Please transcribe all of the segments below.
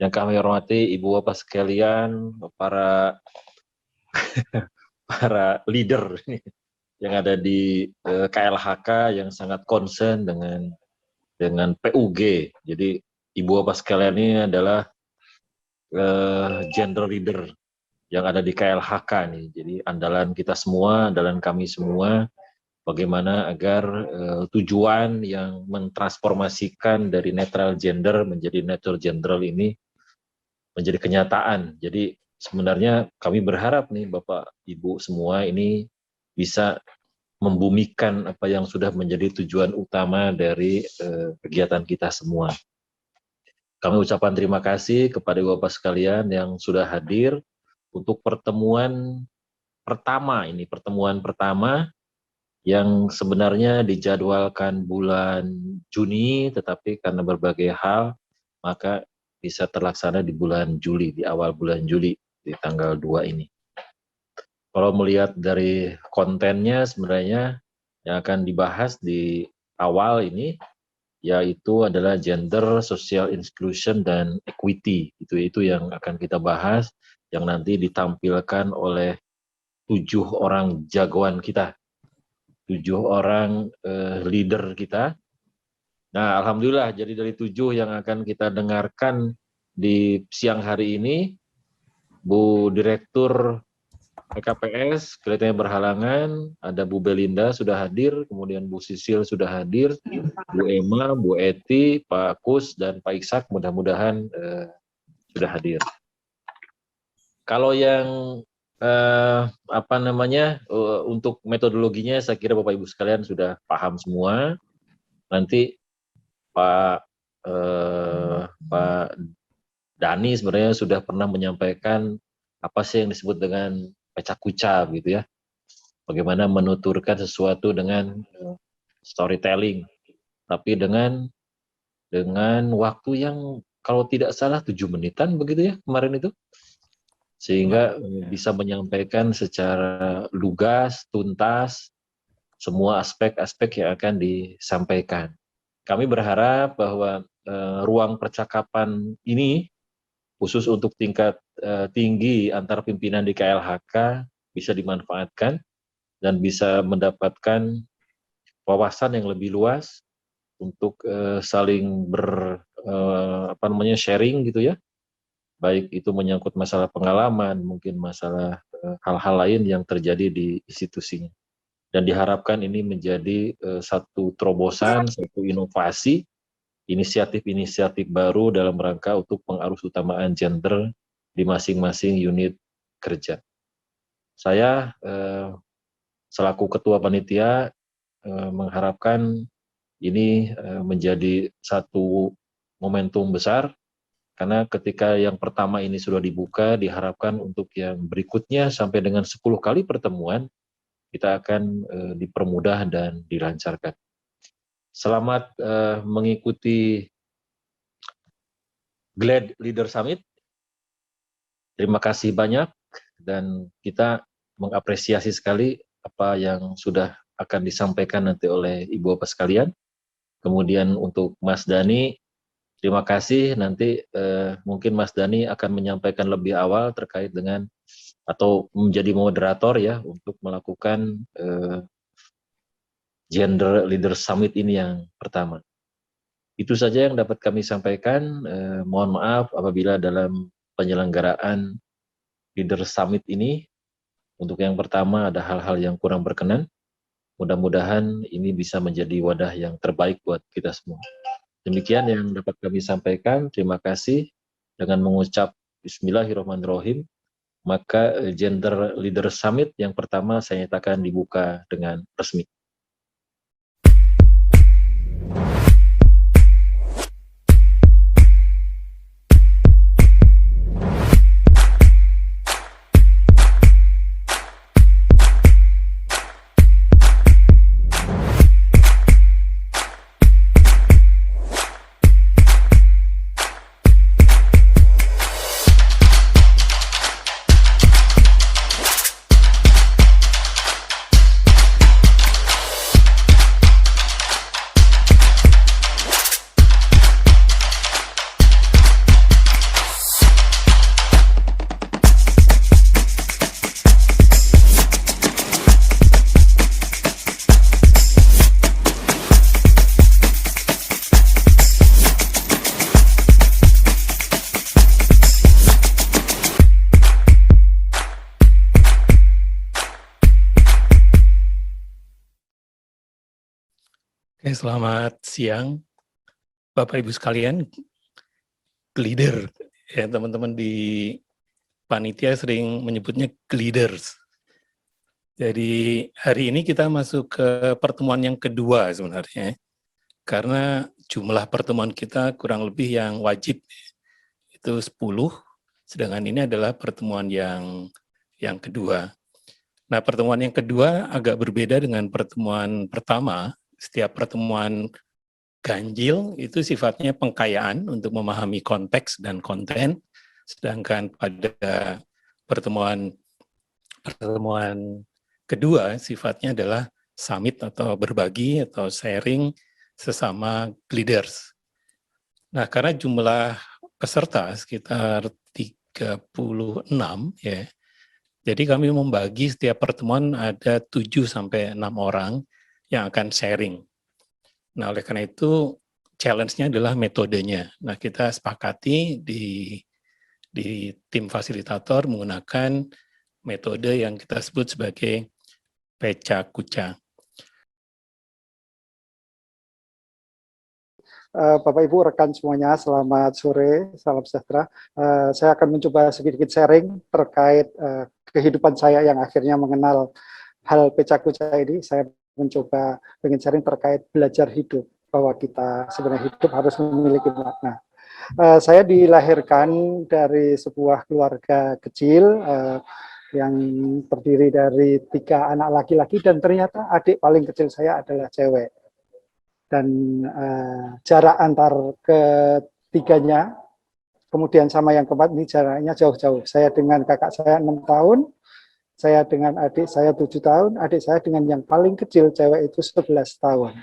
Yang kami hormati Ibu Bapak sekalian, para para leader yang ada di KLHK yang sangat concern dengan PUG. Jadi Ibu Bapak sekalian ini adalah gender leader yang ada di KLHK nih. Jadi andalan kita semua, andalan kami semua, bagaimana agar tujuan yang mentransformasikan dari netral gender menjadi neutral gender ini menjadi kenyataan. Jadi sebenarnya kami berharap nih Bapak Ibu semua ini bisa membumikan apa yang sudah menjadi tujuan utama dari kegiatan kita semua. Kami ucapkan terima kasih kepada Bapak sekalian yang sudah hadir untuk pertemuan pertama yang sebenarnya dijadwalkan bulan Juni, tetapi karena berbagai hal, maka bisa terlaksana di bulan Juli, di awal bulan Juli, di tanggal 2 ini. Kalau melihat dari kontennya sebenarnya yang akan dibahas di awal ini, yaitu adalah gender, social inclusion, dan equity. Itu yang akan kita bahas, yang nanti ditampilkan oleh 7 orang jagoan kita, 7 orang leader kita. Nah, alhamdulillah, jadi dari 7 yang akan kita dengarkan di siang hari ini, Bu Direktur PKPS kelihatannya berhalangan, ada Bu Belinda sudah hadir, kemudian Bu Sisil sudah hadir, Bu Emma, Bu Eti, Pak Kus, dan Pak Iksak mudah-mudahan sudah hadir. Kalau yang untuk metodologinya saya kira Bapak Ibu sekalian sudah paham semua. Nanti Pak Dani sebenarnya sudah pernah menyampaikan apa sih yang disebut dengan pecah-kucah gitu ya. Bagaimana menuturkan sesuatu dengan storytelling, tapi dengan waktu yang kalau tidak salah 7 menitan begitu ya kemarin itu. Sehingga bisa menyampaikan secara lugas, tuntas, semua aspek-aspek yang akan disampaikan. Kami berharap bahwa ruang percakapan ini, khusus untuk tingkat tinggi antar pimpinan di KLHK, bisa dimanfaatkan dan bisa mendapatkan wawasan yang lebih luas untuk saling sharing gitu ya. Baik itu menyangkut masalah pengalaman, mungkin masalah hal-hal lain yang terjadi di institusinya. Dan diharapkan ini menjadi satu terobosan, satu inovasi, inisiatif-inisiatif baru dalam rangka untuk pengarusutamaan gender di masing-masing unit kerja. Saya selaku Ketua Panitia mengharapkan ini menjadi satu momentum besar, karena ketika yang pertama ini sudah dibuka, diharapkan untuk yang berikutnya sampai dengan 10 kali pertemuan, kita akan dipermudah dan dilancarkan. Selamat mengikuti GLAD Leader Summit. Terima kasih banyak dan kita mengapresiasi sekali apa yang sudah akan disampaikan nanti oleh Ibu Bapak sekalian. Kemudian untuk Mas Dani, terima kasih. Nanti mungkin Mas Dani akan menyampaikan lebih awal terkait dengan atau menjadi moderator ya untuk melakukan Gender Leader Summit ini yang pertama. Itu saja yang dapat kami sampaikan. Mohon maaf apabila dalam penyelenggaraan Leader Summit ini untuk yang pertama ada hal-hal yang kurang berkenan. Mudah-mudahan ini bisa menjadi wadah yang terbaik buat kita semua. Demikian yang dapat kami sampaikan. Terima kasih. Dengan mengucap Bismillahirrahmanirrahim, maka Gender Leader Summit yang pertama saya nyatakan dibuka dengan resmi. Selamat siang, Bapak Ibu sekalian, glider. Ya, teman-teman di panitia sering menyebutnya gliders. Jadi hari ini kita masuk ke pertemuan yang kedua sebenarnya, karena jumlah pertemuan kita kurang lebih yang wajib itu 10, sedangkan ini adalah pertemuan yang kedua. Nah, pertemuan yang kedua agak berbeda dengan pertemuan pertama. Setiap pertemuan ganjil itu sifatnya pengkayaan untuk memahami konteks dan konten, sedangkan pada pertemuan kedua sifatnya adalah summit atau berbagi atau sharing sesama leaders. Nah, karena jumlah peserta sekitar 36 ya. Jadi kami membagi setiap pertemuan ada 7 sampai 6 orang yang akan sharing. Nah, oleh karena itu challenge-nya adalah metodenya. Nah, kita sepakati di tim fasilitator menggunakan metode yang kita sebut sebagai peca kuca. Bapak Ibu rekan semuanya, selamat sore, salam sejahtera. Saya akan mencoba sedikit sharing terkait kehidupan saya yang akhirnya mengenal hal peca kuca ini. Saya mencoba ingin sharing terkait belajar hidup, bahwa kita sebenarnya hidup harus memiliki makna. Saya dilahirkan dari sebuah keluarga kecil yang terdiri dari 3 anak laki-laki, dan ternyata adik paling kecil saya adalah cewek. Dan jarak antar ketiganya, kemudian sama yang keempat, ini jaraknya jauh-jauh. Saya dengan kakak saya 6 tahun, saya dengan adik saya 7 tahun, adik saya dengan yang paling kecil cewek itu 11 tahun.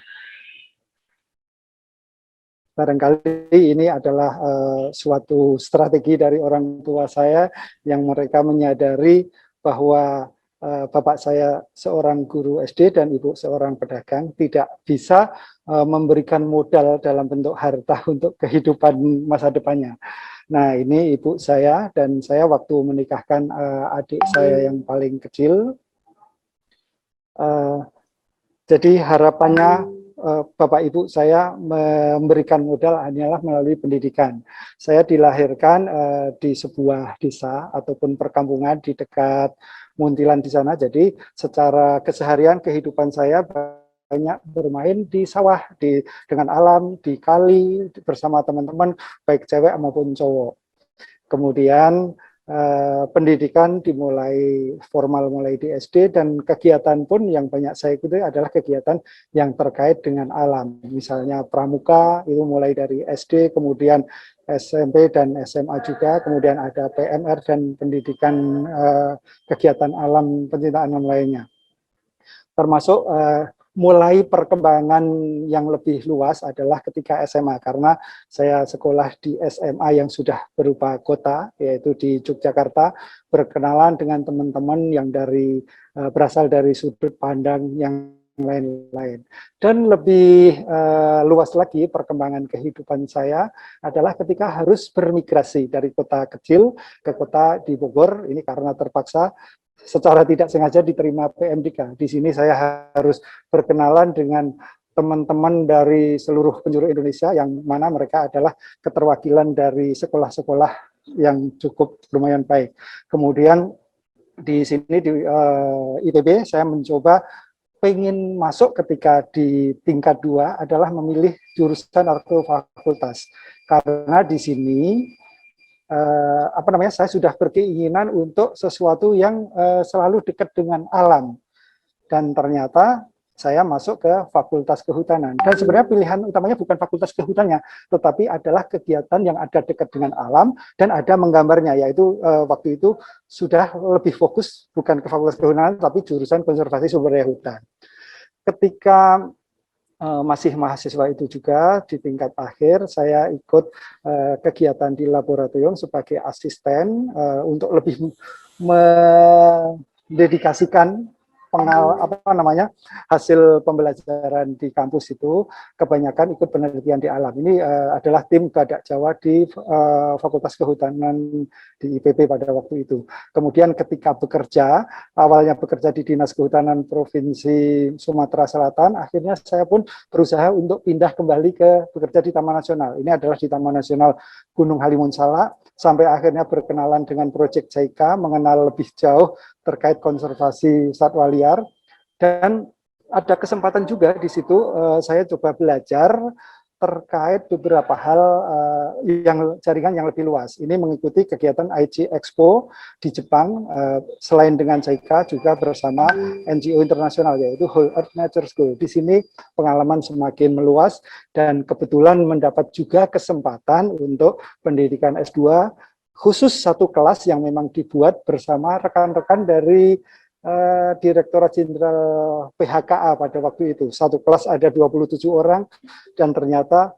Barangkali ini adalah suatu strategi dari orang tua saya yang mereka menyadari bahwa bapak saya seorang guru SD dan ibu seorang pedagang, tidak bisa memberikan modal dalam bentuk harta untuk kehidupan masa depannya. Nah, ini ibu saya, dan saya waktu menikahkan adik saya yang paling kecil. Jadi harapannya Bapak Ibu saya memberikan modal hanyalah melalui pendidikan. Saya dilahirkan di sebuah desa ataupun perkampungan di dekat Muntilan di sana. Jadi secara keseharian kehidupan saya banyak bermain di sawah, dengan alam, di kali bersama teman-teman baik cewek maupun cowok. Kemudian pendidikan dimulai formal mulai di SD, dan kegiatan pun yang banyak saya ikuti adalah kegiatan yang terkait dengan alam. Misalnya pramuka itu mulai dari SD, kemudian SMP dan SMA juga, kemudian ada PMR dan pendidikan kegiatan alam, pencintaan alam lainnya. Termasuk mulai perkembangan yang lebih luas adalah ketika SMA, karena saya sekolah di SMA yang sudah berupa kota, yaitu di Yogyakarta, berkenalan dengan teman-teman yang berasal dari sudut pandang yang lain-lain. Dan lebih luas lagi perkembangan kehidupan saya adalah ketika harus bermigrasi dari kota kecil ke kota di Bogor, ini karena terpaksa secara tidak sengaja diterima PMDK. Di sini saya harus berkenalan dengan teman-teman dari seluruh penjuru Indonesia, yang mana mereka adalah keterwakilan dari sekolah-sekolah yang cukup lumayan baik. Kemudian di sini di ITB saya mencoba pengen masuk ketika di tingkat 2 adalah memilih jurusan atau fakultas, karena di sini saya sudah berkeinginan untuk sesuatu yang selalu dekat dengan alam, dan ternyata saya masuk ke Fakultas Kehutanan. Dan sebenarnya pilihan utamanya bukan Fakultas Kehutanannya, tetapi adalah kegiatan yang ada dekat dengan alam dan ada menggambarnya, yaitu waktu itu sudah lebih fokus bukan ke Fakultas Kehutanan, tapi jurusan Konservasi Sumber Daya Hutan. Ketika masih mahasiswa itu juga di tingkat akhir, saya ikut kegiatan di laboratorium sebagai asisten untuk lebih mendedikasikan hasil pembelajaran di kampus itu kebanyakan ikut penelitian di alam. Ini adalah tim Badak Jawa di Fakultas Kehutanan di IPB pada waktu itu. Kemudian ketika bekerja, awalnya bekerja di Dinas Kehutanan Provinsi Sumatera Selatan, akhirnya saya pun berusaha untuk pindah kembali ke bekerja di Taman Nasional. Ini adalah di Taman Nasional Gunung Halimun Salak, sampai akhirnya berkenalan dengan Proyek JICA, mengenal lebih jauh terkait konservasi satwa liar, dan ada kesempatan juga di situ saya coba belajar terkait beberapa hal yang jaringan yang lebih luas. Ini mengikuti kegiatan IG Expo di Jepang, selain dengan JICA juga bersama NGO internasional, yaitu Whole Earth Nature School. Di sini pengalaman semakin meluas dan kebetulan mendapat juga kesempatan untuk pendidikan S2, khusus satu kelas yang memang dibuat bersama rekan-rekan dari Direktorat Jenderal PHKA pada waktu itu. Satu kelas ada 27 orang dan ternyata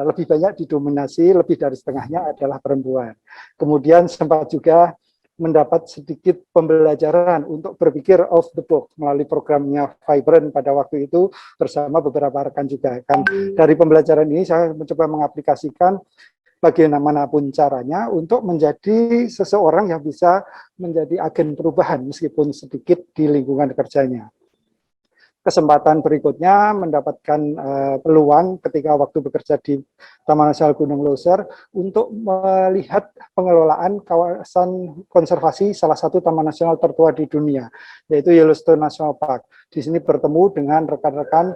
lebih banyak didominasi, lebih dari setengahnya adalah perempuan. Kemudian sempat juga mendapat sedikit pembelajaran untuk berpikir off the box melalui programnya Vibrant pada waktu itu bersama beberapa rekan juga. Kan dari pembelajaran ini saya mencoba mengaplikasikan bagaimanapun caranya untuk menjadi seseorang yang bisa menjadi agen perubahan meskipun sedikit di lingkungan kerjanya. Kesempatan berikutnya mendapatkan peluang ketika waktu bekerja di Taman Nasional Gunung Leuser untuk melihat pengelolaan kawasan konservasi salah satu taman nasional tertua di dunia, yaitu Yellowstone National Park. Di sini bertemu dengan rekan-rekan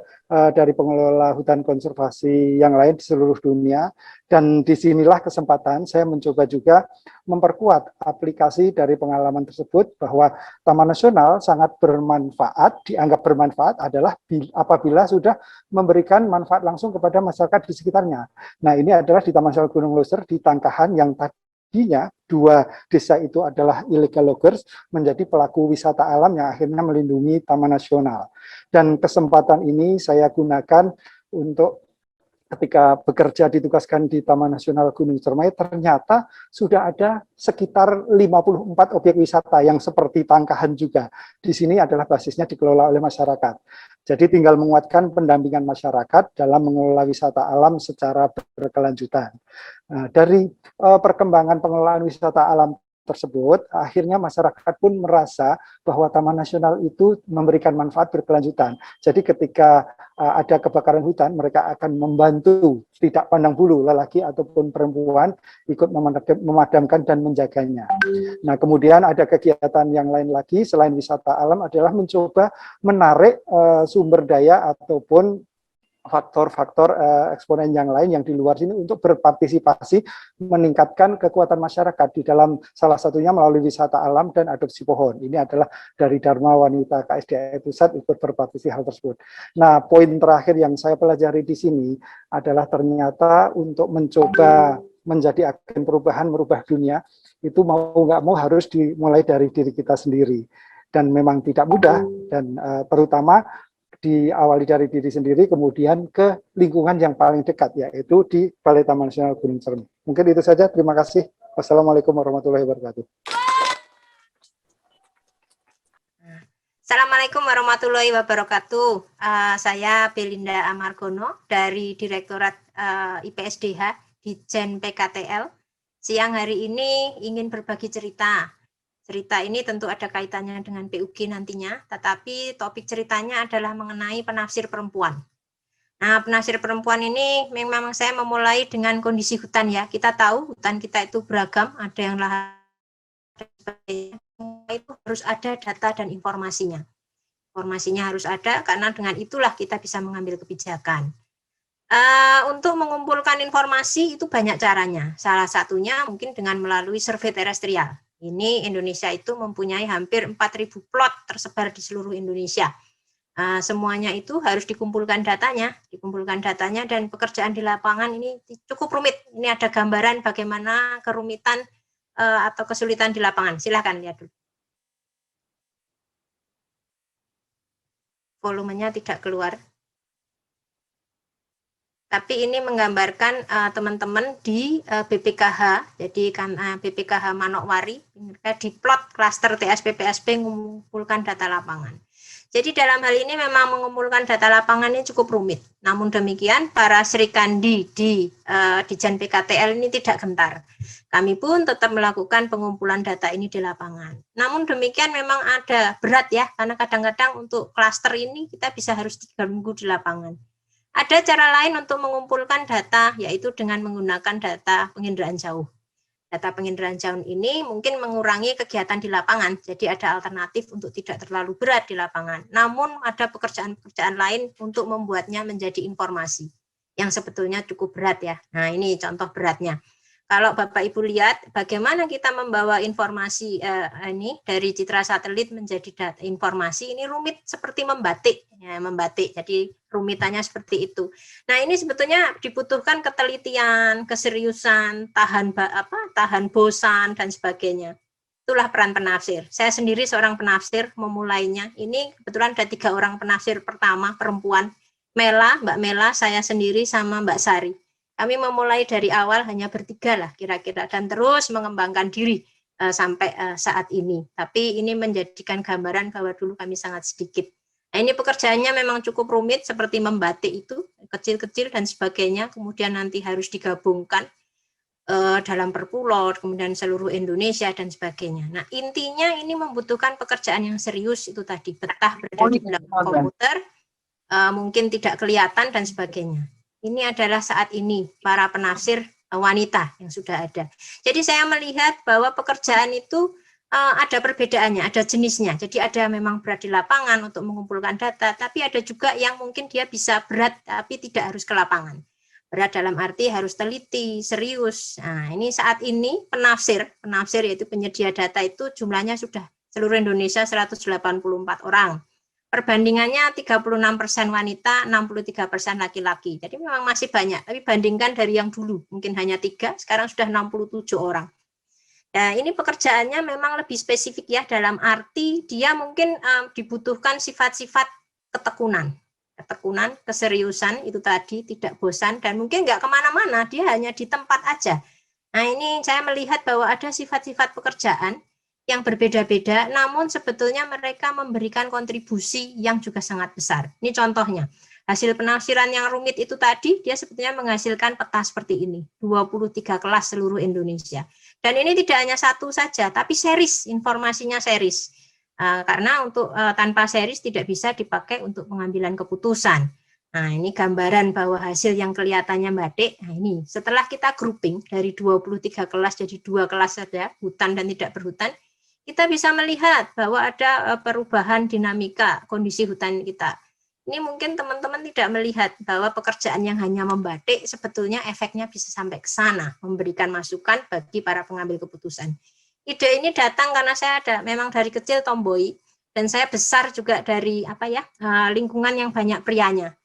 dari pengelola hutan konservasi yang lain di seluruh dunia, dan disinilah kesempatan saya mencoba juga memperkuat aplikasi dari pengalaman tersebut bahwa Taman Nasional sangat bermanfaat, dianggap bermanfaat adalah apabila sudah memberikan manfaat langsung kepada masyarakat di sekitarnya. Nah, ini adalah di Taman Nasional Gunung Leuser di Tangkahan yang tadinya dua desa itu adalah illegal loggers menjadi pelaku wisata alam yang akhirnya melindungi Taman Nasional. Dan kesempatan ini saya gunakan untuk ketika bekerja ditugaskan di Taman Nasional Gunung Cermai, ternyata sudah ada sekitar 54 objek wisata yang seperti Tangkahan juga. Di sini adalah basisnya dikelola oleh masyarakat. Jadi tinggal menguatkan pendampingan masyarakat dalam mengelola wisata alam secara berkelanjutan. Nah, dari perkembangan pengelolaan wisata alam tersebut, akhirnya masyarakat pun merasa bahwa Taman Nasional itu memberikan manfaat berkelanjutan. Jadi ketika ada kebakaran hutan, mereka akan membantu, tidak pandang bulu, lelaki ataupun perempuan, ikut memadamkan dan menjaganya. Nah, kemudian ada kegiatan yang lain lagi, selain wisata alam, adalah mencoba menarik sumber daya ataupun faktor-faktor eksponen yang lain yang di luar sini untuk berpartisipasi meningkatkan kekuatan masyarakat di dalam salah satunya melalui wisata alam dan adopsi pohon. Ini adalah dari Dharma Wanita KSDAI Pusat ikut berpartisipasi hal tersebut. Nah, poin terakhir yang saya pelajari di sini adalah ternyata untuk mencoba menjadi agen perubahan, merubah dunia, itu mau nggak mau harus dimulai dari diri kita sendiri. Dan memang tidak mudah, dan terutama diawali dari diri sendiri, kemudian ke lingkungan yang paling dekat, yaitu di Balai Taman Nasional Gunung Cermai. Mungkin itu saja, terima kasih. Wassalamualaikum warahmatullahi wabarakatuh. Assalamualaikum warahmatullahi wabarakatuh. Saya Belinda Amargono dari Direktorat IPSDH di Jen PKTL. Siang hari ini ingin berbagi cerita. Cerita ini tentu ada kaitannya dengan PUG nantinya, tetapi topik ceritanya adalah mengenai penafsir perempuan. Nah, penafsir perempuan ini memang saya memulai dengan kondisi hutan ya. Kita tahu hutan kita itu beragam, ada yang lahan, itu harus ada data dan informasinya. Informasinya harus ada karena dengan itulah kita bisa mengambil kebijakan. Untuk mengumpulkan informasi itu banyak caranya. Salah satunya mungkin dengan melalui survei terestrial. Ini Indonesia itu mempunyai hampir 4.000 plot tersebar di seluruh Indonesia. Semuanya itu harus dikumpulkan datanya dan pekerjaan di lapangan ini cukup rumit. Ini ada gambaran bagaimana kerumitan atau kesulitan di lapangan. Silahkan lihat dulu. Volumenya tidak keluar. Tapi ini menggambarkan teman-teman di BPKH, jadi kan BPKH Manokwari, mereka di plot klaster TSP-PSP mengumpulkan data lapangan. Jadi dalam hal ini memang mengumpulkan data lapangan ini cukup rumit. Namun demikian, para Serikandi di Dijen PKTL ini tidak gentar. Kami pun tetap melakukan pengumpulan data ini di lapangan. Namun demikian memang ada berat ya, karena kadang-kadang untuk klaster ini kita bisa harus 3 minggu di lapangan. Ada cara lain untuk mengumpulkan data, yaitu dengan menggunakan data penginderaan jauh. Data penginderaan jauh ini mungkin mengurangi kegiatan di lapangan, jadi ada alternatif untuk tidak terlalu berat di lapangan. Namun ada pekerjaan-pekerjaan lain untuk membuatnya menjadi informasi, yang sebetulnya cukup berat ya. Nah ini contoh beratnya. Kalau Bapak Ibu lihat bagaimana kita membawa informasi ini dari citra satelit menjadi data informasi, ini rumit seperti membatik, ya, membatik. Jadi rumitannya seperti itu. Nah ini sebetulnya dibutuhkan ketelitian, keseriusan, tahan bosan dan sebagainya. Itulah peran penafsir. Saya sendiri seorang penafsir memulainya. Ini kebetulan ada 3 orang penafsir pertama perempuan, Mbak Mela, saya sendiri sama Mbak Sari. Kami memulai dari awal hanya bertiga lah kira-kira dan terus mengembangkan diri sampai saat ini. Tapi ini menjadikan gambaran bahwa dulu kami sangat sedikit. Nah, ini pekerjaannya memang cukup rumit seperti membatik itu, kecil-kecil dan sebagainya, kemudian nanti harus digabungkan dalam per pulau, kemudian seluruh Indonesia dan sebagainya. Nah, intinya ini membutuhkan pekerjaan yang serius itu tadi, betah berada di belakang komputer, mungkin tidak kelihatan dan sebagainya. Ini adalah saat ini para penafsir wanita yang sudah ada. Jadi saya melihat bahwa pekerjaan itu ada perbedaannya, ada jenisnya. Jadi ada memang berat di lapangan untuk mengumpulkan data, tapi ada juga yang mungkin dia bisa berat tapi tidak harus ke lapangan. Berat dalam arti harus teliti, serius. Nah, ini saat ini penafsir yaitu penyedia data itu jumlahnya sudah seluruh Indonesia 184 orang. Perbandingannya 36% wanita, 63% laki-laki. Jadi memang masih banyak, tapi bandingkan dari yang dulu, mungkin hanya 3, sekarang sudah 67 orang. Nah, ini pekerjaannya memang lebih spesifik ya, dalam arti dia mungkin dibutuhkan sifat-sifat ketekunan, keseriusan itu tadi, tidak bosan, dan mungkin nggak kemana-mana, dia hanya di tempat aja. Nah, ini saya melihat bahwa ada sifat-sifat pekerjaan yang berbeda-beda, namun sebetulnya mereka memberikan kontribusi yang juga sangat besar. Ini contohnya, hasil penafsiran yang rumit itu tadi, dia sebetulnya menghasilkan peta seperti ini, 23 kelas seluruh Indonesia. Dan ini tidak hanya satu saja, tapi series, informasinya series. Karena untuk tanpa series tidak bisa dipakai untuk pengambilan keputusan. Nah, ini gambaran bahwa hasil yang kelihatannya batik. Nah, ini setelah kita grouping dari 23 kelas jadi 2 kelas saja, hutan dan tidak berhutan, kita bisa melihat bahwa ada perubahan dinamika kondisi hutan kita. Ini mungkin teman-teman tidak melihat bahwa pekerjaan yang hanya membatik sebetulnya efeknya bisa sampai ke sana, memberikan masukan bagi para pengambil keputusan. Ide ini datang karena saya memang dari kecil tomboy dan saya besar juga dari lingkungan yang banyak prianya.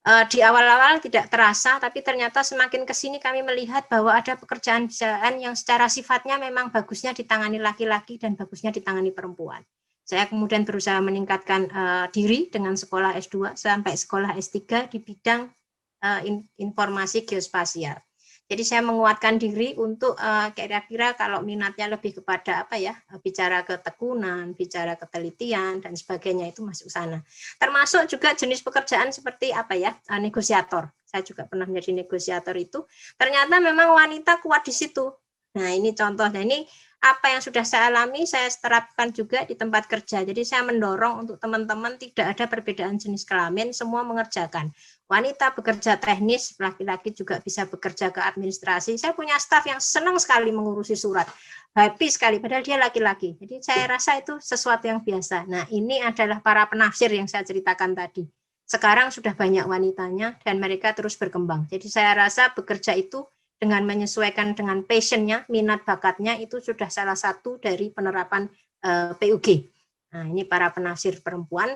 Di awal-awal tidak terasa, tapi ternyata semakin ke sini kami melihat bahwa ada pekerjaan-pekerjaan yang secara sifatnya memang bagusnya ditangani laki-laki dan bagusnya ditangani perempuan. Saya kemudian berusaha meningkatkan diri dengan sekolah S2 sampai sekolah S3 di bidang informasi geospasial. Jadi saya menguatkan diri untuk kira-kira kalau minatnya lebih kepada bicara ketekunan, bicara ketelitian dan sebagainya itu masuk sana. Termasuk juga jenis pekerjaan seperti negosiator. Saya juga pernah menjadi negosiator itu. Ternyata memang wanita kuat di situ. Nah, ini contohnya. Ini apa yang sudah saya alami saya terapkan juga di tempat kerja. Jadi saya mendorong untuk teman-teman tidak ada perbedaan jenis kelamin, semua mengerjakan. Wanita bekerja teknis, laki-laki juga bisa bekerja ke administrasi. Saya punya staf yang senang sekali mengurusi surat, happy sekali, padahal dia laki-laki. Jadi saya rasa itu sesuatu yang biasa. Nah, ini adalah para penafsir yang saya ceritakan tadi. Sekarang sudah banyak wanitanya dan mereka terus berkembang. Jadi saya rasa bekerja itu dengan menyesuaikan dengan passion-nya, minat bakatnya, itu sudah salah satu dari penerapan PUG. Nah, ini para penafsir perempuan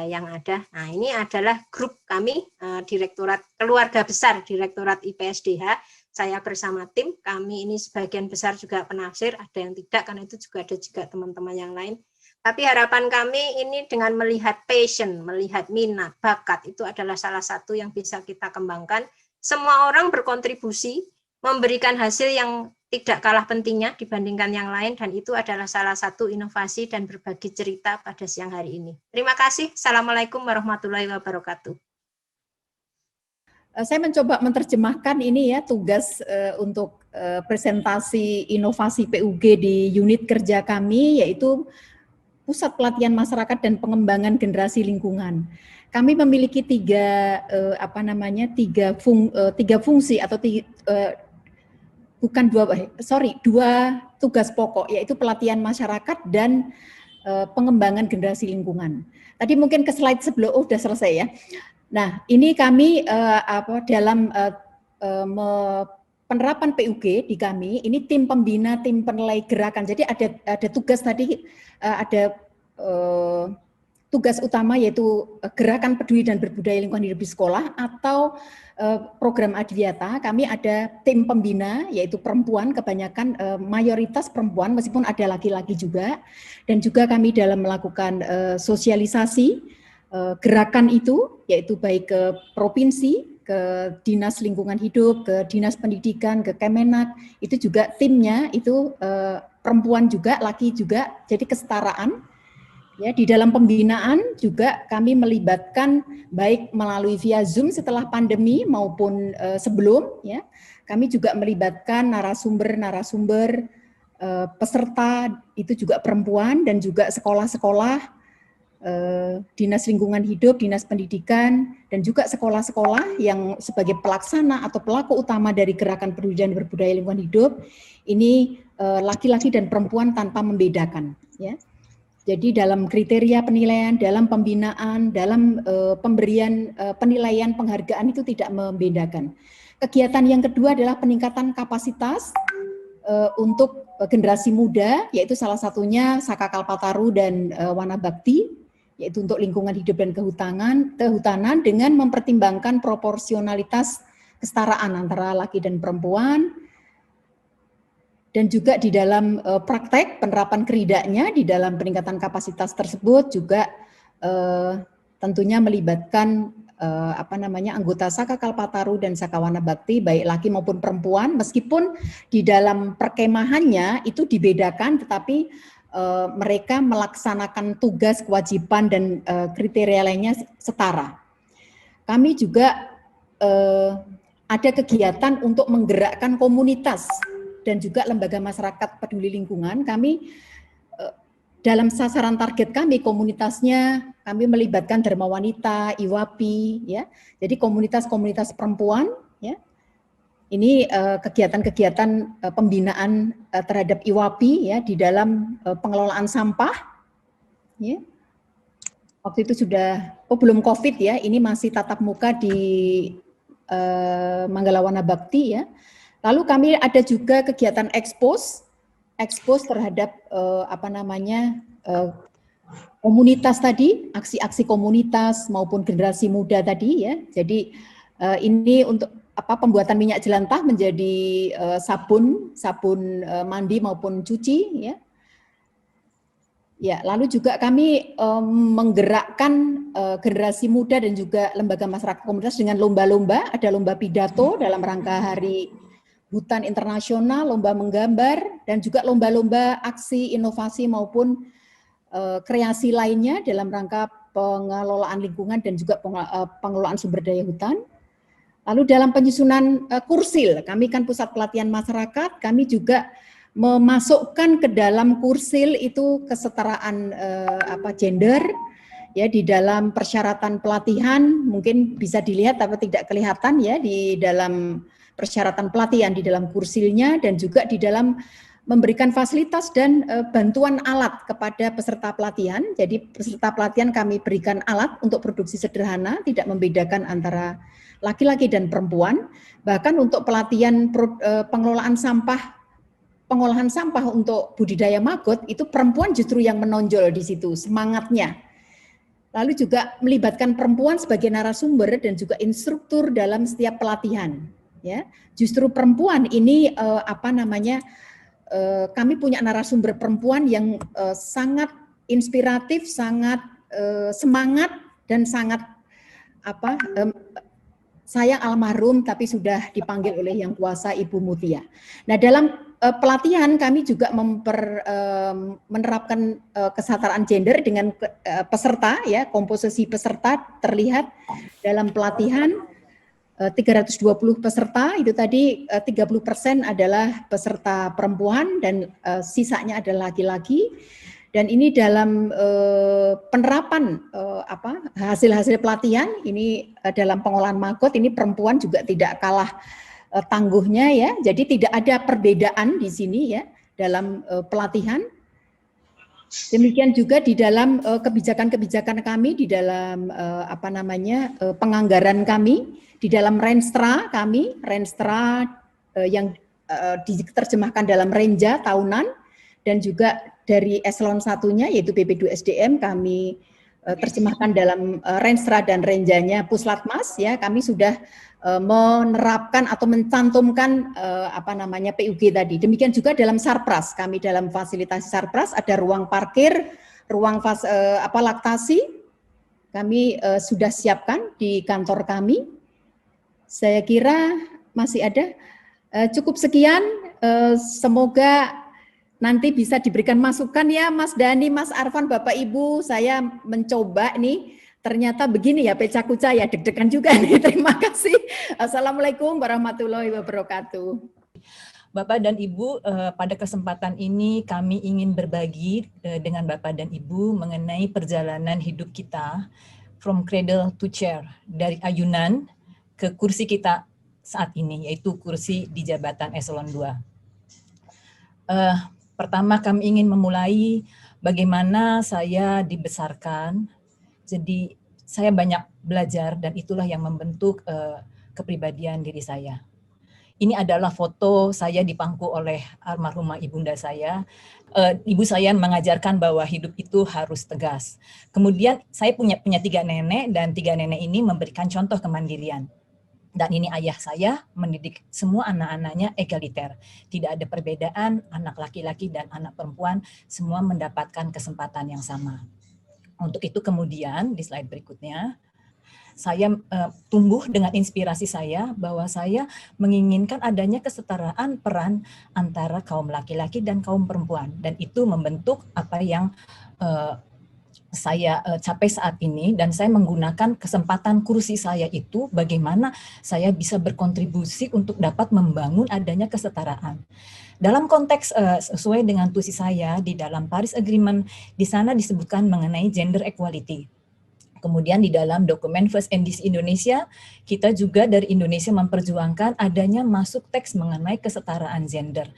yang ada. Nah, ini adalah grup kami, Direktorat Keluarga Besar, Direktorat IPSDH. Saya bersama tim, kami ini sebagian besar juga penafsir, ada yang tidak, karena itu juga ada juga teman-teman yang lain. Tapi harapan kami ini dengan melihat passion, melihat minat, bakat, itu adalah salah satu yang bisa kita kembangkan. Semua orang berkontribusi, memberikan hasil yang tidak kalah pentingnya dibandingkan yang lain, dan itu adalah salah satu inovasi dan berbagi cerita pada siang hari ini. Terima kasih. Assalamualaikum warahmatullahi wabarakatuh. Saya mencoba menerjemahkan ini ya, tugas untuk presentasi inovasi PUG di unit kerja kami, yaitu Pusat Pelatihan Masyarakat dan Pengembangan Generasi Lingkungan. Kami memiliki tiga fungsi atau dua tugas pokok, yaitu pelatihan masyarakat dan pengembangan generasi lingkungan. Tadi mungkin ke slide sebelum, udah selesai ya. Nah, ini kami dalam penerapan PUG di kami, ini tim pembina, tim penilai gerakan. Jadi ada tugas tadi, ada tugas utama yaitu gerakan peduli dan berbudaya lingkungan hidup di sekolah, atau program Adiwiyata. Kami ada tim pembina yaitu perempuan, kebanyakan mayoritas perempuan meskipun ada laki-laki juga, dan juga kami dalam melakukan sosialisasi gerakan itu, yaitu baik ke provinsi, ke Dinas Lingkungan Hidup, ke Dinas Pendidikan, ke Kemenak, itu juga timnya itu perempuan juga, laki juga, jadi kesetaraan. Ya, di dalam pembinaan juga kami melibatkan baik melalui via Zoom setelah pandemi maupun sebelum, ya. Kami juga melibatkan narasumber peserta itu juga perempuan, dan juga sekolah-sekolah, Dinas Lingkungan Hidup, Dinas Pendidikan, dan juga sekolah-sekolah yang sebagai pelaksana atau pelaku utama dari gerakan peduli dan berbudaya lingkungan hidup. Ini laki-laki dan perempuan tanpa membedakan, ya. Jadi dalam kriteria penilaian, dalam pembinaan, dalam pemberian penilaian penghargaan itu tidak membedakan. Kegiatan yang kedua adalah peningkatan kapasitas untuk generasi muda, yaitu salah satunya Saka Kalpataru dan Wanabakti, yaitu untuk lingkungan hidup dan kehutanan dengan mempertimbangkan proporsionalitas kesetaraan antara laki dan perempuan. Dan juga di dalam praktek penerapan keridaknya di dalam peningkatan kapasitas tersebut juga tentunya melibatkan anggota Saka Kalpataru dan Saka Wanabakti baik laki maupun perempuan, meskipun di dalam perkemahannya itu dibedakan, tetapi mereka melaksanakan tugas, kewajiban dan kriteria lainnya setara. Kami juga ada kegiatan untuk menggerakkan komunitas dan juga lembaga masyarakat peduli lingkungan. Kami dalam sasaran target kami, komunitasnya kami melibatkan Dharma Wanita, IWAPI, ya. Jadi komunitas-komunitas perempuan, ya. Ini kegiatan-kegiatan pembinaan terhadap IWAPI, ya, di dalam pengelolaan sampah, ya. Waktu itu sudah, belum COVID ya, ini masih tatap muka di Manggala Wanabakti, ya. Lalu kami ada juga kegiatan expose terhadap komunitas tadi, aksi-aksi komunitas maupun generasi muda tadi, ya. Jadi ini untuk pembuatan minyak jelantah menjadi sabun mandi maupun cuci, ya. Ya, lalu juga kami menggerakkan generasi muda dan juga lembaga masyarakat komunitas dengan lomba-lomba, ada lomba pidato dalam rangka Hari Hutan Internasional, lomba menggambar, dan juga lomba-lomba aksi, inovasi maupun kreasi lainnya dalam rangka pengelolaan lingkungan dan juga pengelolaan sumber daya hutan. Lalu dalam penyusunan kursil, kami kan Pusat Pelatihan Masyarakat, kami juga memasukkan ke dalam kursil itu kesetaraan gender, ya, di dalam persyaratan pelatihan, mungkin bisa dilihat tapi tidak kelihatan ya di dalam persyaratan pelatihan di dalam kursilnya, dan juga di dalam memberikan fasilitas dan bantuan alat kepada peserta pelatihan. Jadi peserta pelatihan kami berikan alat untuk produksi sederhana, tidak membedakan antara laki-laki dan perempuan. Bahkan untuk pelatihan pengolahan sampah untuk budidaya maggot, itu perempuan justru yang menonjol di situ semangatnya. Lalu juga melibatkan perempuan sebagai narasumber dan juga instruktur dalam setiap pelatihan. Ya, justru perempuan ini kami punya narasumber perempuan yang sangat inspiratif, sangat semangat dan sangat sayang almarhum tapi sudah dipanggil oleh Yang Kuasa Ibu Mutia. Nah, dalam pelatihan kami juga menerapkan kesetaraan gender dengan peserta, ya, komposisi peserta terlihat dalam pelatihan 320 peserta, itu tadi 30% adalah peserta perempuan dan sisanya adalah laki-laki. Dan ini dalam penerapan hasil-hasil pelatihan ini dalam pengolahan maggot ini perempuan juga tidak kalah tangguhnya, ya. Jadi tidak ada perbedaan di sini, ya, dalam pelatihan. Demikian juga di dalam kebijakan-kebijakan kami, di dalam penganggaran kami, di dalam Renstra kami, Renstra yang diterjemahkan dalam Renja tahunan, dan juga dari eselon satunya yaitu BP2SDM kami terjemahkan dalam Renstra dan Renjanya Puslatmas, ya, kami sudah menerapkan atau mencantumkan PUG tadi. Demikian juga dalam Sarpras, kami dalam fasilitasi Sarpras ada ruang parkir, ruang laktasi, kami sudah siapkan di kantor kami. Saya kira masih ada. Cukup sekian, semoga nanti bisa diberikan masukan, ya, Mas Dani, Mas Arfan, Bapak Ibu. Saya mencoba nih, ternyata begini ya, pecah kuca ya, deg-degan juga nih. Terima kasih. Assalamualaikum warahmatullahi wabarakatuh. Bapak dan Ibu, pada kesempatan ini kami ingin berbagi dengan Bapak dan Ibu mengenai perjalanan hidup kita from cradle to chair, dari ayunan ke kursi kita saat ini, yaitu kursi di jabatan eselon 2. Pertama kami ingin memulai bagaimana saya dibesarkan. Jadi saya banyak belajar dan itulah yang membentuk kepribadian diri saya. Ini adalah foto saya dipangku oleh almarhumah ibunda saya. Ibu saya mengajarkan bahwa hidup itu harus tegas. Kemudian saya punya 3 nenek dan 3 nenek ini memberikan contoh kemandirian. Dan ini ayah saya mendidik semua anak-anaknya egaliter. Tidak ada perbedaan, anak laki-laki dan anak perempuan semua mendapatkan kesempatan yang sama. Untuk itu kemudian di slide berikutnya, saya tumbuh dengan inspirasi saya bahwa saya menginginkan adanya kesetaraan peran antara kaum laki-laki dan kaum perempuan. Dan itu membentuk apa yang saya capai saat ini, dan saya menggunakan kesempatan kursi saya itu bagaimana saya bisa berkontribusi untuk dapat membangun adanya kesetaraan. Dalam konteks sesuai dengan tusi saya di dalam Paris Agreement, di sana disebutkan mengenai gender equality. Kemudian di dalam dokumen First NDC Indonesia, kita juga dari Indonesia memperjuangkan adanya masuk teks mengenai kesetaraan gender.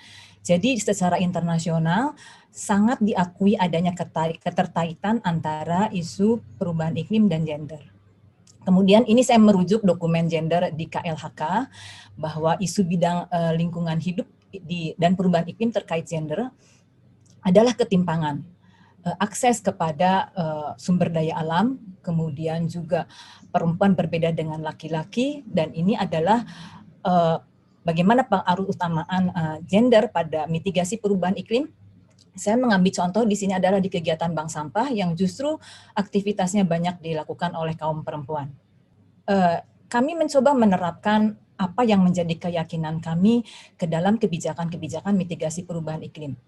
Jadi secara internasional sangat diakui adanya keterkaitan antara isu perubahan iklim dan gender. Kemudian ini saya merujuk dokumen gender di KLHK bahwa isu bidang lingkungan hidup dan perubahan iklim terkait gender adalah ketimpangan. Akses kepada sumber daya alam, kemudian juga perempuan berbeda dengan laki-laki, dan ini adalah bagaimana pengaruh utamaan gender pada mitigasi perubahan iklim. Saya mengambil contoh di sini adalah di kegiatan bank sampah yang justru aktivitasnya banyak dilakukan oleh kaum perempuan. Kami mencoba menerapkan apa yang menjadi keyakinan kami ke dalam kebijakan-kebijakan mitigasi perubahan iklim.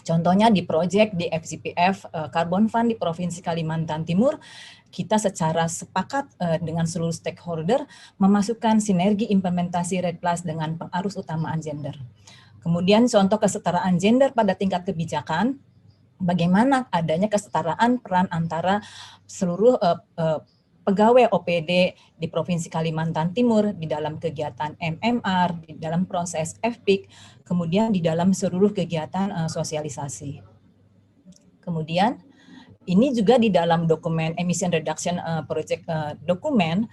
Contohnya di proyek di FCPF Carbon Fund di Provinsi Kalimantan Timur, kita secara sepakat dengan seluruh stakeholder memasukkan sinergi implementasi REDD+ dengan pengarus utamaan gender. Kemudian contoh kesetaraan gender pada tingkat kebijakan, bagaimana adanya kesetaraan peran antara seluruh pegawai OPD di Provinsi Kalimantan Timur di dalam kegiatan MMR, di dalam proses FPIC, kemudian di dalam seluruh kegiatan sosialisasi. Kemudian ini juga di dalam dokumen Emission Reduction Project dokumen,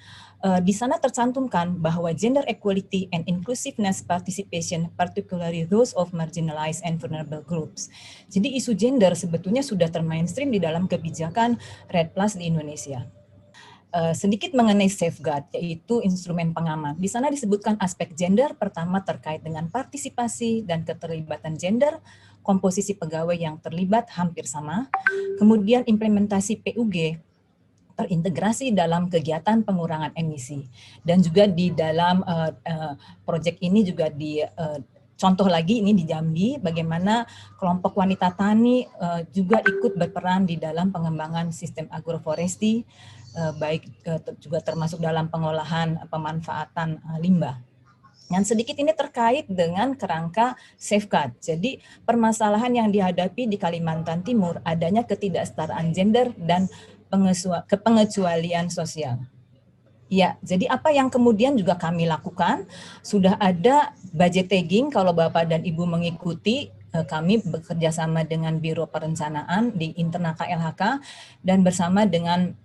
di sana tercantumkan bahwa gender equality and inclusiveness participation, particularly those of marginalized and vulnerable groups. Jadi isu gender sebetulnya sudah termainstream di dalam kebijakan REDD+ di Indonesia. Sedikit mengenai safeguard, yaitu instrumen pengaman. Di sana disebutkan aspek gender, pertama terkait dengan partisipasi dan keterlibatan gender, komposisi pegawai yang terlibat hampir sama, kemudian implementasi PUG, terintegrasi dalam kegiatan pengurangan emisi. Dan juga di dalam proyek ini juga contoh lagi ini di Jambi, bagaimana kelompok wanita tani juga ikut berperan di dalam pengembangan sistem agroforestry, baik juga termasuk dalam pengolahan pemanfaatan limbah. Yang sedikit ini terkait dengan kerangka safeguard. Jadi permasalahan yang dihadapi di Kalimantan Timur adanya ketidaksetaraan gender dan pengecualian sosial. Ya, jadi apa yang kemudian juga kami lakukan, sudah ada budget tagging kalau Bapak dan Ibu mengikuti, kami bekerja sama dengan Biro Perencanaan di internal KLHK dan bersama dengan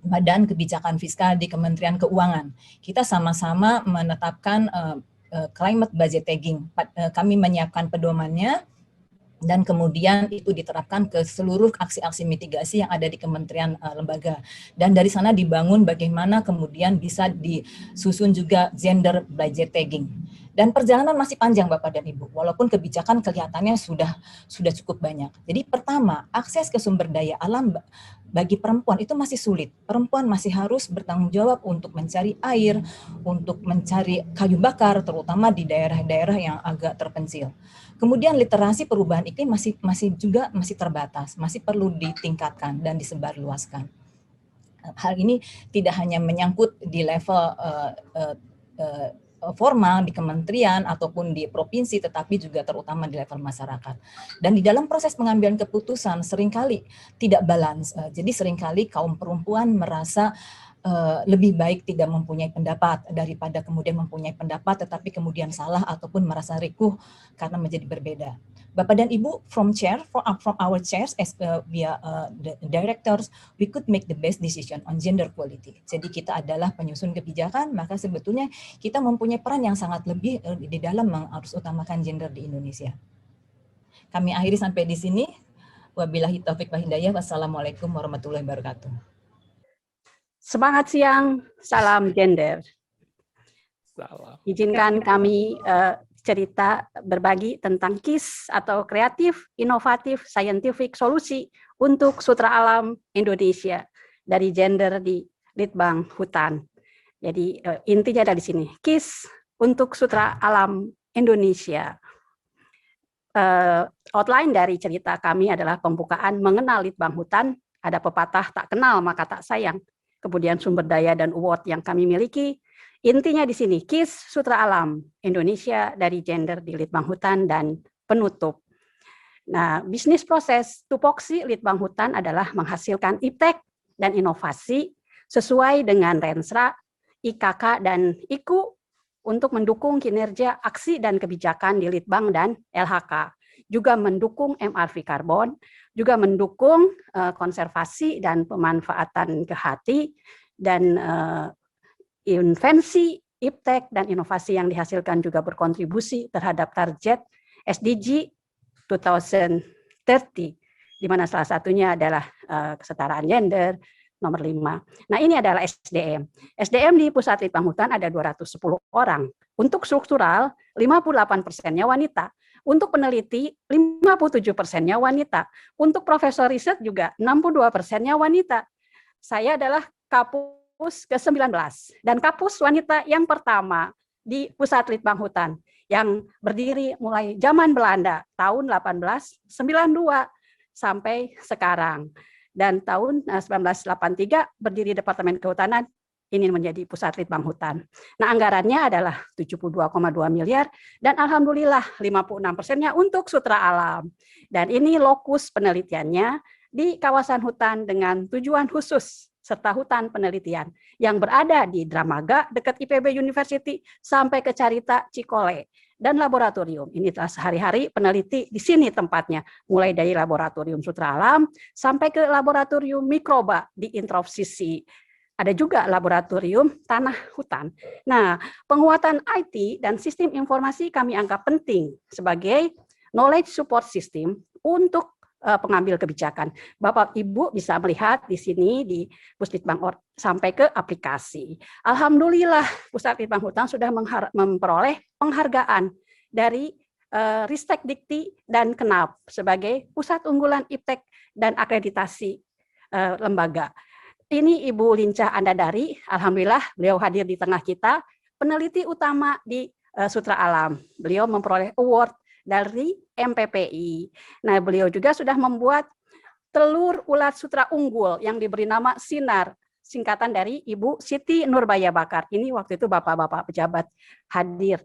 Badan Kebijakan Fiskal di Kementerian Keuangan. Kita sama-sama menetapkan climate budget tagging. Kami menyiapkan pedomannya, dan kemudian itu diterapkan ke seluruh aksi-aksi mitigasi yang ada di kementerian lembaga. Dan dari sana dibangun bagaimana kemudian bisa disusun juga gender budget tagging. Dan perjalanan masih panjang Bapak dan Ibu, walaupun kebijakan kelihatannya sudah cukup banyak. Jadi pertama, akses ke sumber daya alam bagi perempuan itu masih sulit. Perempuan masih harus bertanggung jawab untuk mencari air, untuk mencari kayu bakar, terutama di daerah-daerah yang agak terpencil. Kemudian literasi perubahan iklim masih terbatas, masih perlu ditingkatkan dan disebarluaskan. Hal ini tidak hanya menyangkut di level formal di kementerian ataupun di provinsi, tetapi juga terutama di level masyarakat. Dan di dalam proses pengambilan keputusan seringkali tidak balance. Jadi seringkali kaum perempuan merasa lebih baik tidak mempunyai pendapat daripada kemudian mempunyai pendapat tetapi kemudian salah ataupun merasa rikuh karena menjadi berbeda. Bapak dan Ibu, from our chairs as via the directors, we could make the best decision on gender quality. Jadi kita adalah penyusun kebijakan, maka sebetulnya kita mempunyai peran yang sangat lebih di dalam harus utamakan gender di Indonesia. Kami akhiri sampai di sini. Wabillahi taufiq wal hidayah. Wassalamualaikum warahmatullahi wabarakatuh. Semangat siang, salam gender. Salam. Izinkan kami cerita berbagi tentang KIS atau kreatif, inovatif, scientific solusi untuk sutra alam Indonesia dari gender di Litbang Hutan. Jadi intinya ada di sini, KIS untuk sutra alam Indonesia. Outline dari cerita kami adalah pembukaan mengenal Litbang Hutan, ada pepatah tak kenal maka tak sayang. Kemudian sumber daya dan award yang kami miliki. Intinya di sini, KIS Sutra Alam Indonesia dari gender di Litbang Hutan dan penutup. Nah, bisnis proses tupoksi Litbang Hutan adalah menghasilkan iptek dan inovasi sesuai dengan Rensra, IKK, dan IKU untuk mendukung kinerja aksi dan kebijakan di Litbang dan LHK. Juga mendukung MRV karbon, juga mendukung konservasi dan pemanfaatan kehati, dan invensi, iptek, dan inovasi yang dihasilkan juga berkontribusi terhadap target SDG 2030, di mana salah satunya adalah kesetaraan gender, nomor 5. Nah, ini adalah SDM. SDM di Pusat Litbang Hutan ada 210 orang. Untuk struktural, 58%-nya wanita. Untuk peneliti, 57%-nya wanita. Untuk profesor riset juga 62%-nya wanita. Saya adalah kapus ke-19 dan kapus wanita yang pertama di Pusat Litbang Hutan yang berdiri mulai zaman Belanda tahun 1892 sampai sekarang. Dan tahun 1983 berdiri Departemen Kehutanan, ini menjadi Pusat Litbang Hutan. Nah, anggarannya adalah 72,2 miliar dan alhamdulillah 56%-nya untuk sutra alam. Dan ini lokus penelitiannya di kawasan hutan dengan tujuan khusus serta hutan penelitian yang berada di Dramaga dekat IPB University sampai ke Carita Cikole. Dan laboratorium, ini telah sehari-hari peneliti di sini tempatnya, mulai dari laboratorium sutra alam sampai ke laboratorium mikroba di Introfsisi. Ada juga laboratorium tanah hutan. Nah, penguatan IT dan sistem informasi kami anggap penting sebagai knowledge support system untuk pengambil kebijakan. Bapak Ibu bisa melihat di sini di Puslitbang sampai ke aplikasi. Alhamdulillah Pusat Litbang Hutan sudah memperoleh penghargaan dari Ristek Dikti dan KNAP sebagai pusat unggulan iptek dan akreditasi lembaga. ini Ibu Lincah Andadari, alhamdulillah beliau hadir di tengah kita, peneliti utama di Sutra Alam. Beliau memperoleh award dari MPPI. Nah, beliau juga sudah membuat telur ulat sutra unggul yang diberi nama Sinar, singkatan dari Ibu Siti Nurbaya Bakar. Ini waktu itu bapak-bapak pejabat hadir.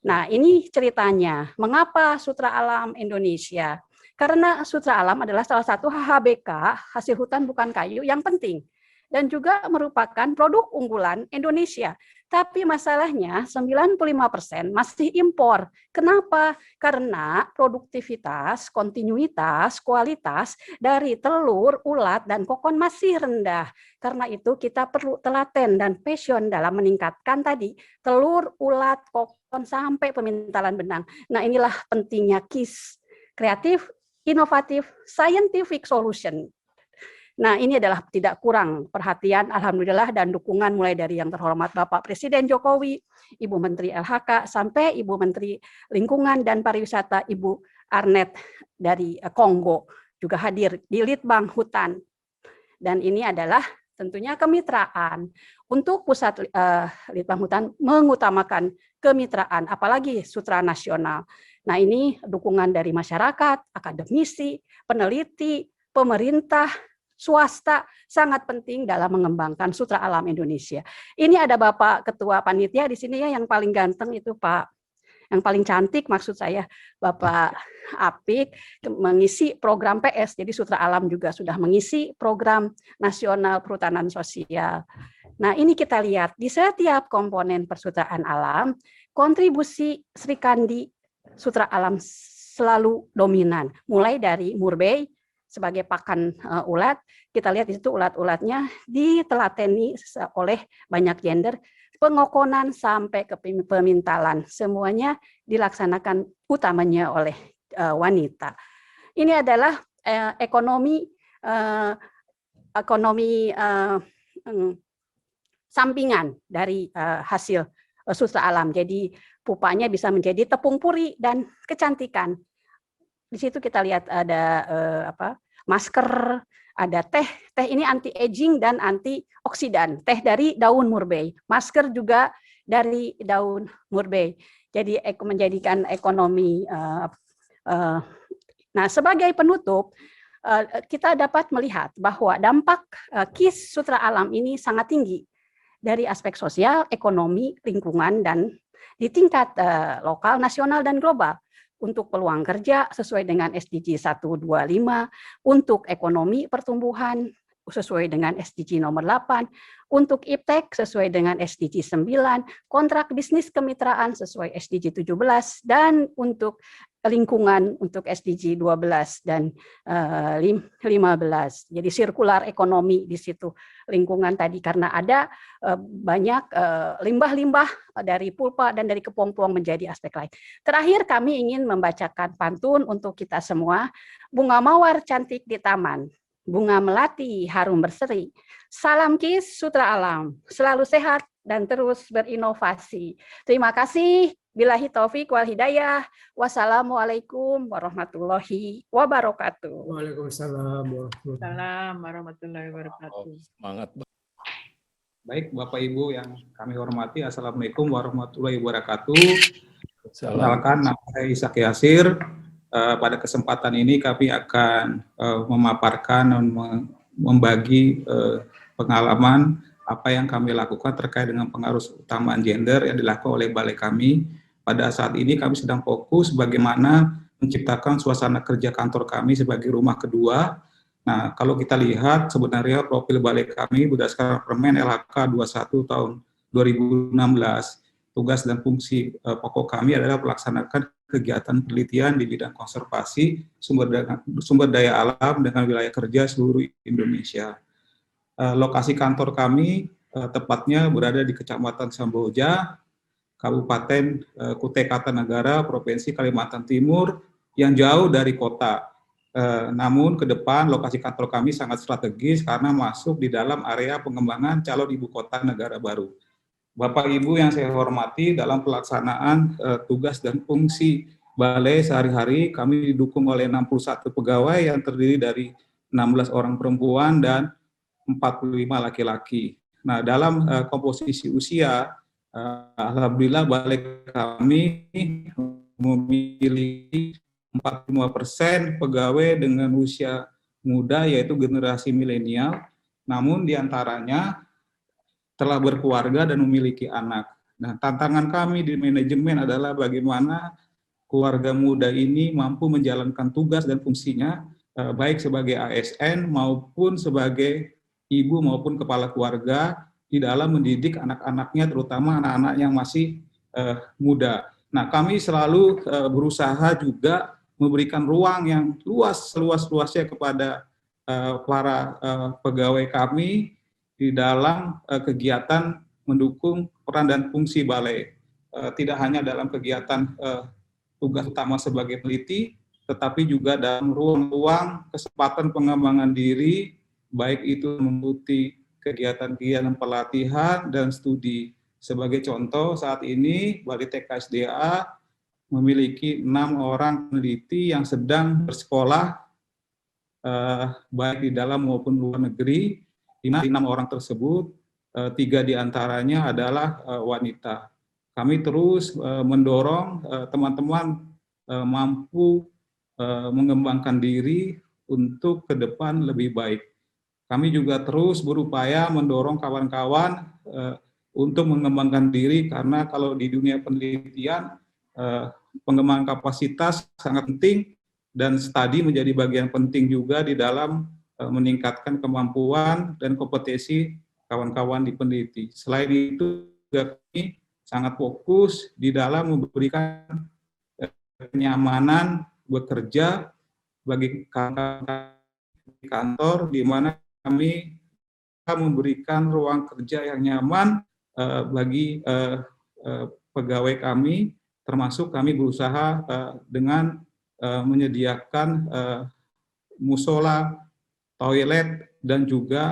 Nah, ini ceritanya, mengapa Sutra Alam Indonesia? Karena Sutra Alam adalah salah satu HHBK, hasil hutan bukan kayu, yang penting. Dan juga merupakan produk unggulan Indonesia. Tapi masalahnya 95% masih impor. Kenapa? Karena produktivitas, kontinuitas, kualitas dari telur, ulat, dan kokon masih rendah. Karena itu kita perlu telaten dan passion dalam meningkatkan tadi telur, ulat, kokon, sampai pemintalan benang. Nah, inilah pentingnya KIS, kreatif, inovatif, scientific solution. Nah, ini adalah tidak kurang perhatian, alhamdulillah, dan dukungan mulai dari yang terhormat Bapak Presiden Jokowi, Ibu Menteri LHK, sampai Ibu Menteri Lingkungan dan Pariwisata, Ibu Arnett dari Kongo, juga hadir di Litbang Hutan. Dan ini adalah tentunya kemitraan. Untuk pusat Litbang Hutan mengutamakan kemitraan, apalagi sutra nasional. Nah, ini dukungan dari masyarakat, akademisi, peneliti, pemerintah, swasta sangat penting dalam mengembangkan Sutra Alam Indonesia. Ini ada Bapak Ketua Panitia di sini ya, yang paling ganteng itu Pak, yang paling cantik maksud saya, Bapak Apik, mengisi program PS. Jadi Sutra Alam juga sudah mengisi program nasional perhutanan sosial. Nah, ini kita lihat di setiap komponen persutraan alam, kontribusi Sri Kandi Sutra Alam selalu dominan, mulai dari Murbei sebagai pakan ulat, kita lihat di situ ulat-ulatnya ditelateni oleh banyak gender, pengokonan sampai ke pemintalan, semuanya dilaksanakan utamanya oleh wanita. Ini adalah ekonomi sampingan dari hasil Sutra Alam. Jadi pupanya bisa menjadi tepung puri dan kecantikan. Di situ kita lihat ada masker, ada teh. Teh ini anti aging dan antioksidan. Teh dari daun murbei. Masker juga dari daun murbei. Jadi menjadikan ekonomi. Nah, sebagai penutup, kita dapat melihat bahwa dampak KIS Sutra Alam ini sangat tinggi dari aspek sosial, ekonomi, lingkungan, dan di tingkat lokal, nasional, dan global. Untuk peluang kerja sesuai dengan SDG 125, untuk ekonomi pertumbuhan sesuai dengan SDG nomor 8, untuk iptek sesuai dengan SDG 9, kontrak bisnis kemitraan sesuai SDG 17, dan untuk lingkungan untuk SDG 12 dan 15. Jadi sirkular ekonomi di situ lingkungan tadi, karena ada banyak limbah-limbah dari pulpa dan dari kepompong menjadi aspek lain. Terakhir kami ingin membacakan pantun untuk kita semua. Bunga mawar cantik di taman, bunga melati harum berseri. Salam KIS Sutra Alam, selalu sehat dan terus berinovasi. Terima kasih. Billahi taufik wal hidayah. Wassalamualaikum warahmatullahi wabarakatuh. Waalaikumsalam warahmatullahi wabarakatuh. Semangat. Baik, Bapak Ibu yang kami hormati, Assalamualaikum warahmatullahi wabarakatuh. Perkenalkan, nama saya Ishak Yasir. Pada kesempatan ini kami akan memaparkan dan membagi pengalaman apa yang kami lakukan terkait dengan pengaruh utamaan gender yang dilakukan oleh balai kami. Pada saat ini kami sedang fokus bagaimana menciptakan suasana kerja kantor kami sebagai rumah kedua. Nah, kalau kita lihat sebenarnya profil balai kami berdasarkan Permen LHK 21 tahun 2016, tugas dan fungsi pokok kami adalah melaksanakan kegiatan penelitian di bidang konservasi sumber daya alam dengan wilayah kerja seluruh Indonesia. Lokasi kantor kami tepatnya berada di Kecamatan Samboja, Kabupaten Kutai Kartanegara, Provinsi Kalimantan Timur, yang jauh dari kota. Namun ke depan lokasi kantor kami sangat strategis karena masuk di dalam area pengembangan calon ibu kota negara baru. Bapak Ibu yang saya hormati, dalam pelaksanaan tugas dan fungsi balai sehari-hari, kami didukung oleh 61 pegawai yang terdiri dari 16 orang perempuan dan 45 laki-laki. Nah, dalam komposisi usia, alhamdulillah balai kami memiliki 45% pegawai dengan usia muda, yaitu generasi milenial, namun diantaranya telah berkeluarga dan memiliki anak. Nah, tantangan kami di manajemen adalah bagaimana keluarga muda ini mampu menjalankan tugas dan fungsinya, baik sebagai ASN maupun sebagai ibu maupun kepala keluarga di dalam mendidik anak-anaknya, terutama anak-anak yang masih muda. Nah, kami selalu berusaha juga memberikan ruang yang seluas-luasnya kepada para pegawai kami di dalam kegiatan mendukung peran dan fungsi balai. Tidak hanya dalam kegiatan tugas utama sebagai peneliti, tetapi juga dalam ruang-ruang kesempatan pengembangan diri, baik itu mengikuti kegiatan-kegiatan pelatihan dan studi. Sebagai contoh, saat ini Balai TK SDA memiliki 6 orang peneliti yang sedang bersekolah, baik di dalam maupun luar negeri. Di 6 orang tersebut, 3 diantaranya adalah wanita. Kami terus mendorong teman-teman mampu mengembangkan diri untuk ke depan lebih baik. Kami juga terus berupaya mendorong kawan-kawan untuk mengembangkan diri, karena kalau di dunia penelitian pengembangan kapasitas sangat penting dan studi menjadi bagian penting juga di dalam meningkatkan kemampuan dan kompetensi kawan-kawan di peneliti. Selain itu juga kami sangat fokus di dalam memberikan kenyamanan bekerja bagi kawan-kawan di kantor, di mana kami memberikan ruang kerja yang nyaman bagi pegawai kami, termasuk kami berusaha dengan menyediakan musola, toilet, dan juga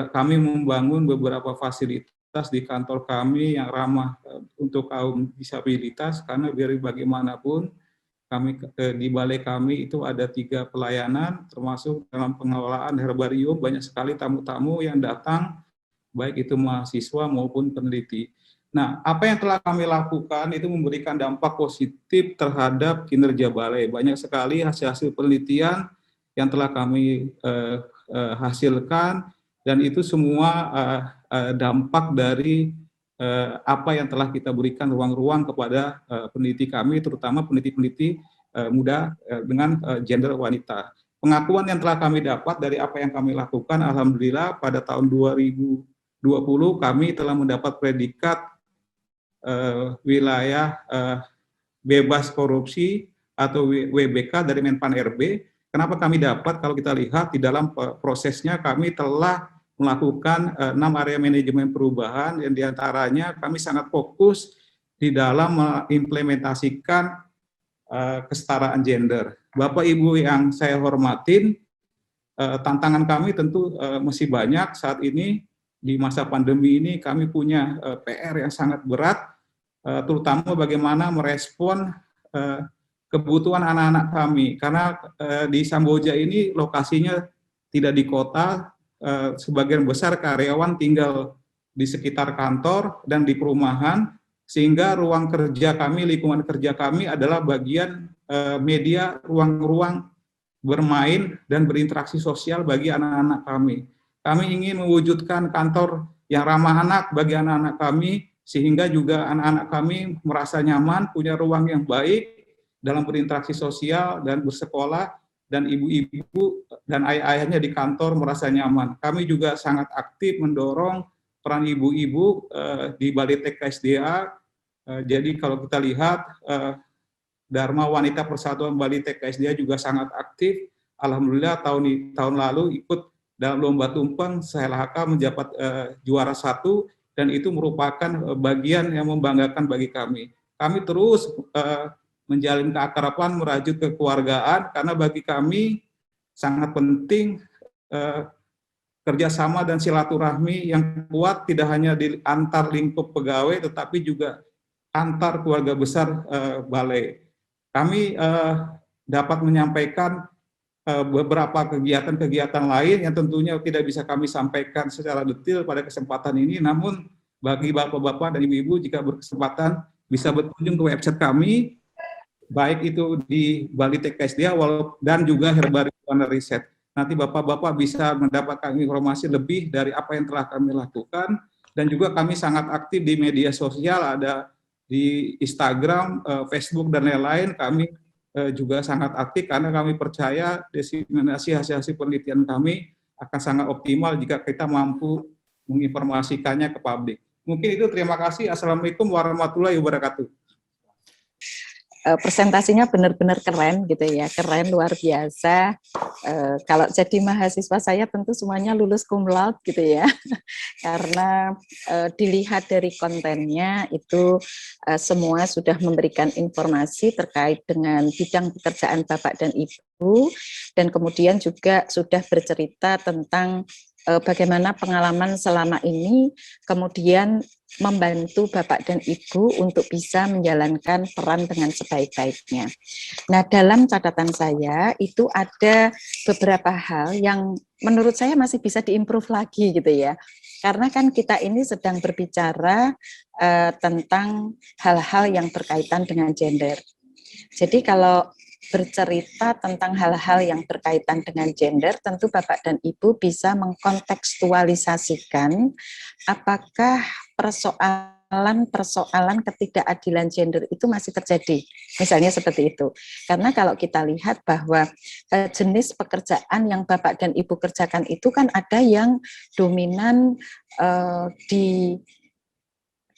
kami membangun beberapa fasilitas di kantor kami yang ramah untuk kaum disabilitas, karena biar bagaimanapun kami di balai kami itu ada 3 pelayanan, termasuk dalam pengelolaan herbarium, banyak sekali tamu-tamu yang datang, baik itu mahasiswa maupun peneliti. Nah, apa yang telah kami lakukan itu memberikan dampak positif terhadap kinerja balai. Banyak sekali hasil-hasil penelitian yang telah kami hasilkan, dan itu semua dampak dari apa yang telah kita berikan ruang-ruang kepada peneliti kami, terutama peneliti-peneliti muda dengan gender wanita. Pengakuan yang telah kami dapat dari apa yang kami lakukan, alhamdulillah pada tahun 2020 kami telah mendapat predikat wilayah bebas korupsi atau WBK dari Menpan RB. Kenapa kami dapat? Kalau kita lihat di dalam prosesnya kami telah melakukan 6 area manajemen perubahan, yang diantaranya kami sangat fokus di dalam mengimplementasikan kesetaraan gender. Bapak Ibu yang saya hormatin, tantangan kami tentu masih banyak saat ini. Di masa pandemi ini kami punya PR yang sangat berat, terutama bagaimana merespon kebutuhan anak-anak kami, karena di Samboja ini lokasinya tidak di kota. Sebagian besar karyawan tinggal di sekitar kantor dan di perumahan, sehingga ruang kerja kami, lingkungan kerja kami adalah bagian media ruang-ruang bermain dan berinteraksi sosial bagi anak-anak kami. Kami ingin mewujudkan kantor yang ramah anak bagi anak-anak kami, sehingga juga anak-anak kami merasa nyaman, punya ruang yang baik dalam berinteraksi sosial dan bersekolah, dan ibu-ibu dan ayah-ayahnya di kantor merasa nyaman. Kami juga sangat aktif mendorong peran ibu-ibu di Balai TK SDA. Jadi kalau kita lihat, Dharma Wanita Persatuan Balai TK SDA juga sangat aktif. Alhamdulillah tahun lalu ikut dalam lomba tumpeng, SLHK mendapat juara 1, dan itu merupakan bagian yang membanggakan bagi kami. Kami terus menjalin keakraban, merajut kekeluargaan, karena bagi kami sangat penting kerjasama dan silaturahmi yang kuat, tidak hanya di antar lingkup pegawai, tetapi juga antar keluarga besar balai. Kami dapat menyampaikan beberapa kegiatan-kegiatan lain yang tentunya tidak bisa kami sampaikan secara detail pada kesempatan ini, namun bagi bapak-bapak dan ibu-ibu jika berkesempatan bisa berkunjung ke website kami, baik itu di Bali TKSDA dan juga Herbarium Riset. Nanti bapak-bapak bisa mendapatkan informasi lebih dari apa yang telah kami lakukan, dan juga kami sangat aktif di media sosial, ada di Instagram, Facebook, dan lain-lain. Kami juga sangat aktif karena kami percaya diseminasi hasil-hasil penelitian kami akan sangat optimal jika kita mampu menginformasikannya ke publik. Mungkin itu, terima kasih. Assalamualaikum warahmatullahi wabarakatuh. Presentasinya benar-benar keren gitu ya, keren luar biasa. Kalau jadi mahasiswa saya tentu semuanya lulus cum laude gitu ya, karena dilihat dari kontennya itu semua sudah memberikan informasi terkait dengan bidang pekerjaan Bapak dan Ibu, dan kemudian juga sudah bercerita tentang bagaimana pengalaman selama ini kemudian membantu Bapak dan Ibu untuk bisa menjalankan peran dengan sebaik-baiknya. Nah, dalam catatan saya itu ada beberapa hal yang menurut saya masih bisa diimprove lagi gitu ya. Karena kan kita ini sedang berbicara tentang hal-hal yang berkaitan dengan gender. Jadi kalau bercerita tentang hal-hal yang berkaitan dengan gender, tentu Bapak dan Ibu bisa mengkontekstualisasikan apakah persoalan ketidakadilan gender itu masih terjadi, misalnya seperti itu. Karena kalau kita lihat bahwa jenis pekerjaan yang Bapak dan Ibu kerjakan itu kan ada yang dominan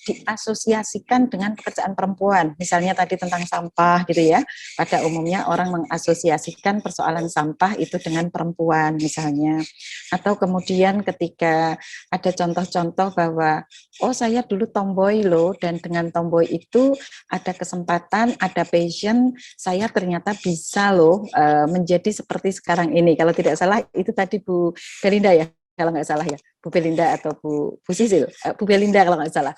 diasosiasikan dengan pekerjaan perempuan, misalnya tadi tentang sampah gitu ya. Pada umumnya orang mengasosiasikan persoalan sampah itu dengan perempuan misalnya. Atau kemudian ketika ada contoh-contoh bahwa oh saya dulu tomboy loh, dan dengan tomboy itu ada kesempatan, ada passion, saya ternyata bisa loh menjadi seperti sekarang ini. Kalau tidak salah itu tadi Bu Belinda ya, kalau nggak salah ya, Bu Belinda atau Bu Sisil, Bu Belinda kalau nggak salah.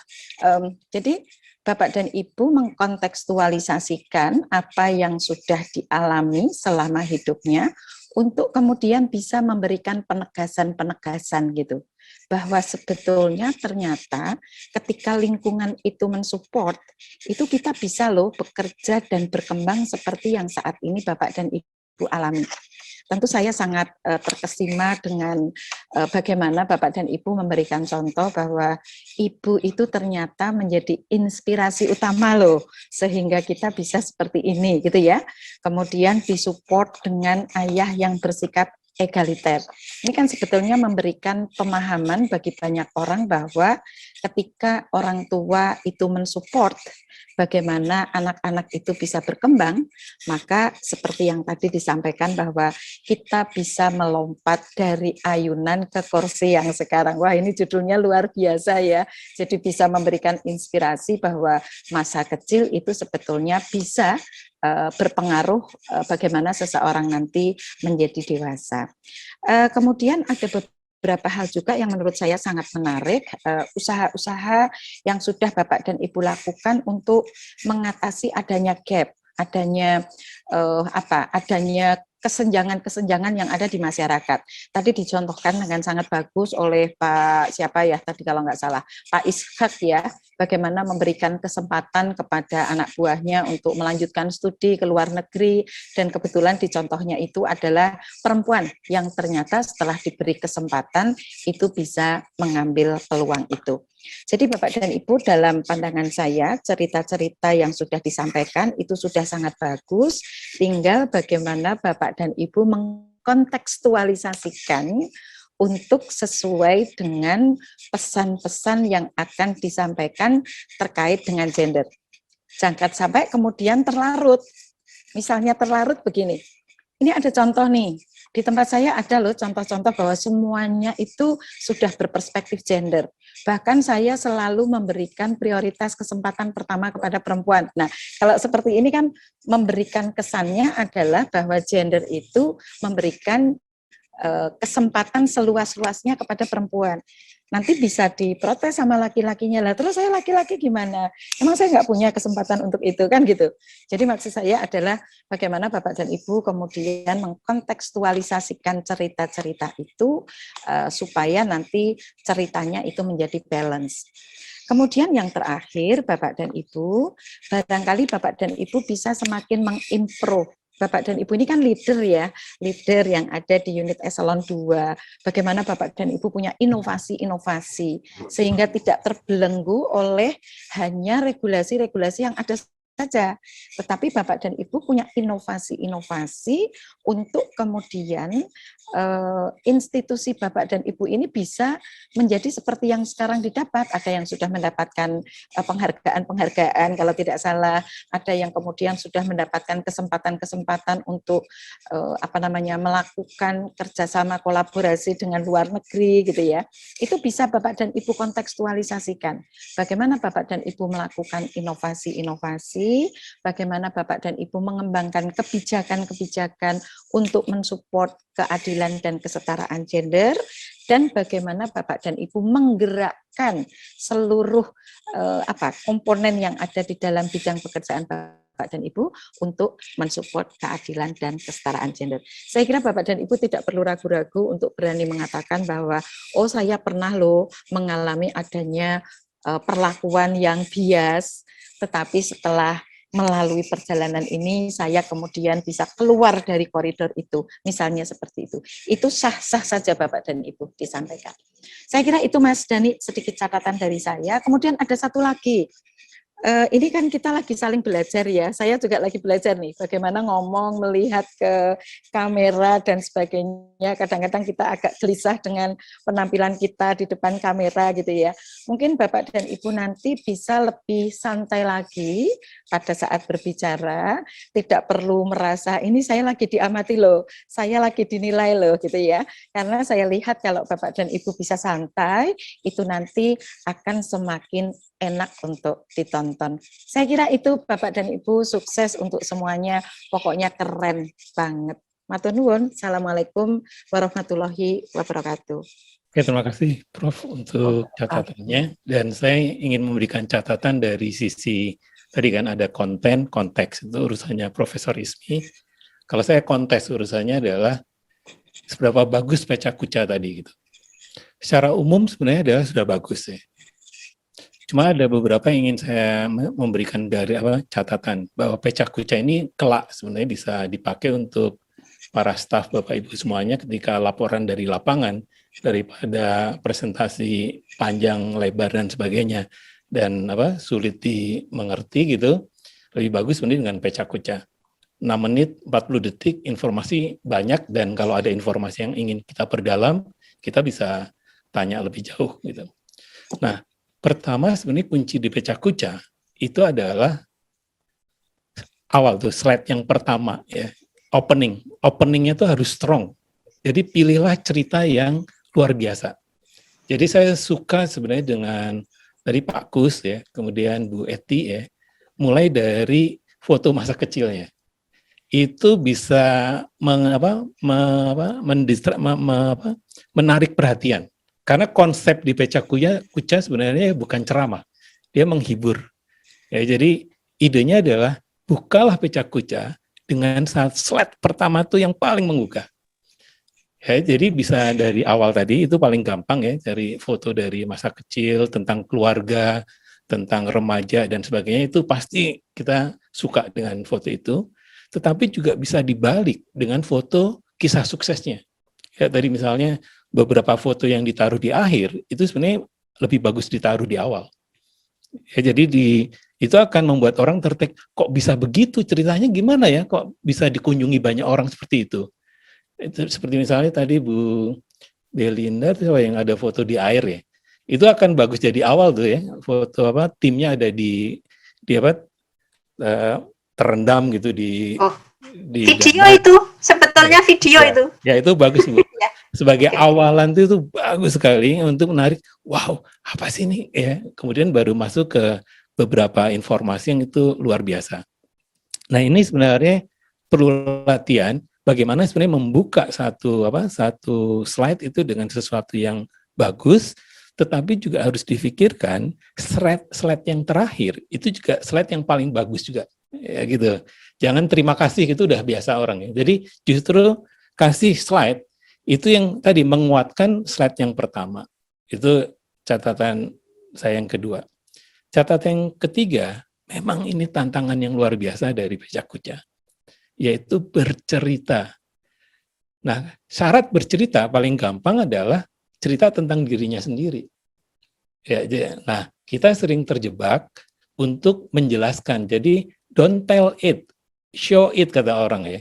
Jadi Bapak dan Ibu mengkontekstualisasikan apa yang sudah dialami selama hidupnya untuk kemudian bisa memberikan penegasan-penegasan gitu. Bahwa sebetulnya ternyata ketika lingkungan itu mensupport, itu kita bisa loh bekerja dan berkembang seperti yang saat ini Bapak dan Ibu alami. Tentu saya sangat terkesima dengan bagaimana Bapak dan Ibu memberikan contoh bahwa Ibu itu ternyata menjadi inspirasi utama loh, sehingga kita bisa seperti ini gitu ya. Kemudian disupport dengan ayah yang bersikap egaliter. Ini kan sebetulnya memberikan pemahaman bagi banyak orang bahwa ketika orang tua itu mensupport bagaimana anak-anak itu bisa berkembang, maka seperti yang tadi disampaikan bahwa kita bisa melompat dari ayunan ke kursi yang sekarang. Wah, ini judulnya luar biasa ya. Jadi bisa memberikan inspirasi bahwa masa kecil itu sebetulnya bisa berpengaruh bagaimana seseorang nanti menjadi dewasa. Kemudian ada beberapa hal juga yang menurut saya sangat menarik, usaha-usaha yang sudah Bapak dan Ibu lakukan untuk mengatasi adanya gap, adanya adanya kesenjangan-kesenjangan yang ada di masyarakat. Tadi dicontohkan dengan sangat bagus oleh Pak siapa ya tadi kalau nggak salah, Pak Ishak ya, bagaimana memberikan kesempatan kepada anak buahnya untuk melanjutkan studi ke luar negeri, dan kebetulan di contohnya itu adalah perempuan yang ternyata setelah diberi kesempatan itu bisa mengambil peluang itu. Jadi Bapak dan Ibu, dalam pandangan saya cerita-cerita yang sudah disampaikan itu sudah sangat bagus, tinggal bagaimana Bapak dan Ibu mengkontekstualisasikan untuk sesuai dengan pesan-pesan yang akan disampaikan terkait dengan gender. Jangan sampai kemudian terlarut. Misalnya terlarut begini, ini ada contoh nih, di tempat saya ada loh contoh-contoh bahwa semuanya itu sudah berperspektif gender. Bahkan saya selalu memberikan prioritas kesempatan pertama kepada perempuan. Nah, kalau seperti ini kan memberikan kesannya adalah bahwa gender itu memberikan kesempatan seluas-luasnya kepada perempuan. nanti bisa diprotes sama laki-lakinya lah. Terus saya laki-laki gimana? Emang saya nggak punya kesempatan untuk itu kan gitu. Jadi maksud saya adalah bagaimana Bapak dan Ibu kemudian mengkontekstualisasikan cerita-cerita itu supaya nanti ceritanya itu menjadi balance. Kemudian yang terakhir Bapak dan Ibu, barangkali Bapak dan Ibu bisa semakin mengimprove. Bapak dan Ibu ini kan leader ya, leader yang ada di unit eselon 2. Bagaimana Bapak dan Ibu punya inovasi-inovasi sehingga tidak terbelenggu oleh hanya regulasi-regulasi yang ada saja. Tetapi Bapak dan Ibu punya inovasi-inovasi untuk kemudian institusi Bapak dan Ibu ini bisa menjadi seperti yang sekarang didapat. Ada yang sudah mendapatkan penghargaan-penghargaan kalau tidak salah, ada yang kemudian sudah mendapatkan kesempatan-kesempatan untuk melakukan kerjasama kolaborasi dengan luar negeri gitu ya. Itu bisa Bapak dan Ibu kontekstualisasikan. Bagaimana Bapak dan Ibu melakukan inovasi-inovasi, bagaimana Bapak dan Ibu mengembangkan kebijakan-kebijakan untuk mensupport keadilan dan kesetaraan gender, dan bagaimana Bapak dan Ibu menggerakkan seluruh komponen yang ada di dalam bidang pekerjaan Bapak dan Ibu untuk mensupport keadilan dan kesetaraan gender. Saya kira Bapak dan Ibu tidak perlu ragu-ragu untuk berani mengatakan bahwa saya pernah mengalami adanya perlakuan yang bias, tetapi setelah melalui perjalanan ini saya kemudian bisa keluar dari koridor itu, misalnya seperti itu. Itu sah-sah saja Bapak dan Ibu disampaikan. Saya kira itu Mas Dhani sedikit catatan dari saya. Kemudian ada satu lagi. Ini kan kita lagi saling belajar ya, saya juga lagi belajar nih bagaimana ngomong, melihat ke kamera dan sebagainya. Kadang-kadang kita agak gelisah dengan penampilan kita di depan kamera gitu ya. Mungkin Bapak dan Ibu nanti bisa lebih santai lagi pada saat berbicara, tidak perlu merasa ini saya lagi diamati loh, saya lagi dinilai loh gitu ya. Karena saya lihat kalau Bapak dan Ibu bisa santai, itu nanti akan semakin enak untuk ditonton. Saya kira itu Bapak dan Ibu, sukses untuk semuanya, pokoknya keren banget. Matur nuwun. Assalamualaikum warahmatullahi wabarakatuh. Oke, terima kasih Prof untuk catatannya, dan saya ingin memberikan catatan dari sisi tadi kan ada konten, konteks itu urusannya Profesor Ismi. Kalau saya konteks urusannya adalah seberapa bagus pecah kuca tadi gitu. Secara umum sebenarnya adalah sudah bagus ya. Cuma ada beberapa yang ingin saya memberikan dari catatan bahwa pecah kuca ini kelak sebenarnya bisa dipakai untuk para staf Bapak Ibu semuanya ketika laporan dari lapangan daripada presentasi panjang lebar dan sebagainya dan sulit dimengerti gitu, lebih bagus sebenarnya dengan pecah kuca. 6 menit 40 detik informasi banyak, dan kalau ada informasi yang ingin kita perdalam kita bisa tanya lebih jauh gitu. Nah, pertama sebenarnya kunci di pecah kuca itu adalah awal tuh slide yang pertama ya, openingnya tuh harus strong. Jadi pilihlah cerita yang luar biasa. Jadi saya suka sebenarnya dengan dari Pak Kus ya, kemudian Bu Eti ya, mulai dari foto masa kecilnya. Itu bisa menarik perhatian. Karena konsep di pecah kuca sebenarnya bukan ceramah, dia menghibur. Ya, jadi idenya adalah bukalah pecah kuca dengan slide pertama tuh yang paling menggugah. Ya, jadi bisa dari awal tadi itu paling gampang ya, dari foto dari masa kecil, tentang keluarga, tentang remaja dan sebagainya, itu pasti kita suka dengan foto itu. Tetapi juga bisa dibalik dengan foto kisah suksesnya. Ya, tadi misalnya beberapa foto yang ditaruh di akhir itu sebenarnya lebih bagus ditaruh di awal. Ya, jadi itu akan membuat orang tertarik, kok bisa begitu ceritanya, gimana ya, kok bisa dikunjungi banyak orang seperti itu. Itu seperti misalnya tadi Bu Belinda yang ada foto di air ya, itu akan bagus jadi awal tuh ya, foto timnya ada di terendam gitu di video gambar. Itu sebetulnya video ya, itu ya itu bagus Bu. Sebagai awalan itu bagus sekali untuk menarik, wow apa sih ini ya, kemudian baru masuk ke beberapa informasi yang itu luar biasa. Nah ini sebenarnya perlu latihan bagaimana sebenarnya membuka satu slide itu dengan sesuatu yang bagus, tetapi juga harus difikirkan slide yang terakhir itu juga slide yang paling bagus juga, ya gitu. Jangan terima kasih itu udah biasa orang ya. Jadi justru kasih slide itu yang tadi menguatkan slide yang pertama. Itu catatan saya yang kedua. Catatan yang ketiga, memang ini tantangan yang luar biasa dari Becak Kuca, yaitu bercerita. Nah, syarat bercerita paling gampang adalah cerita tentang dirinya sendiri. Ya, nah, kita sering terjebak untuk menjelaskan. Jadi, don't tell it, show it, kata orang ya.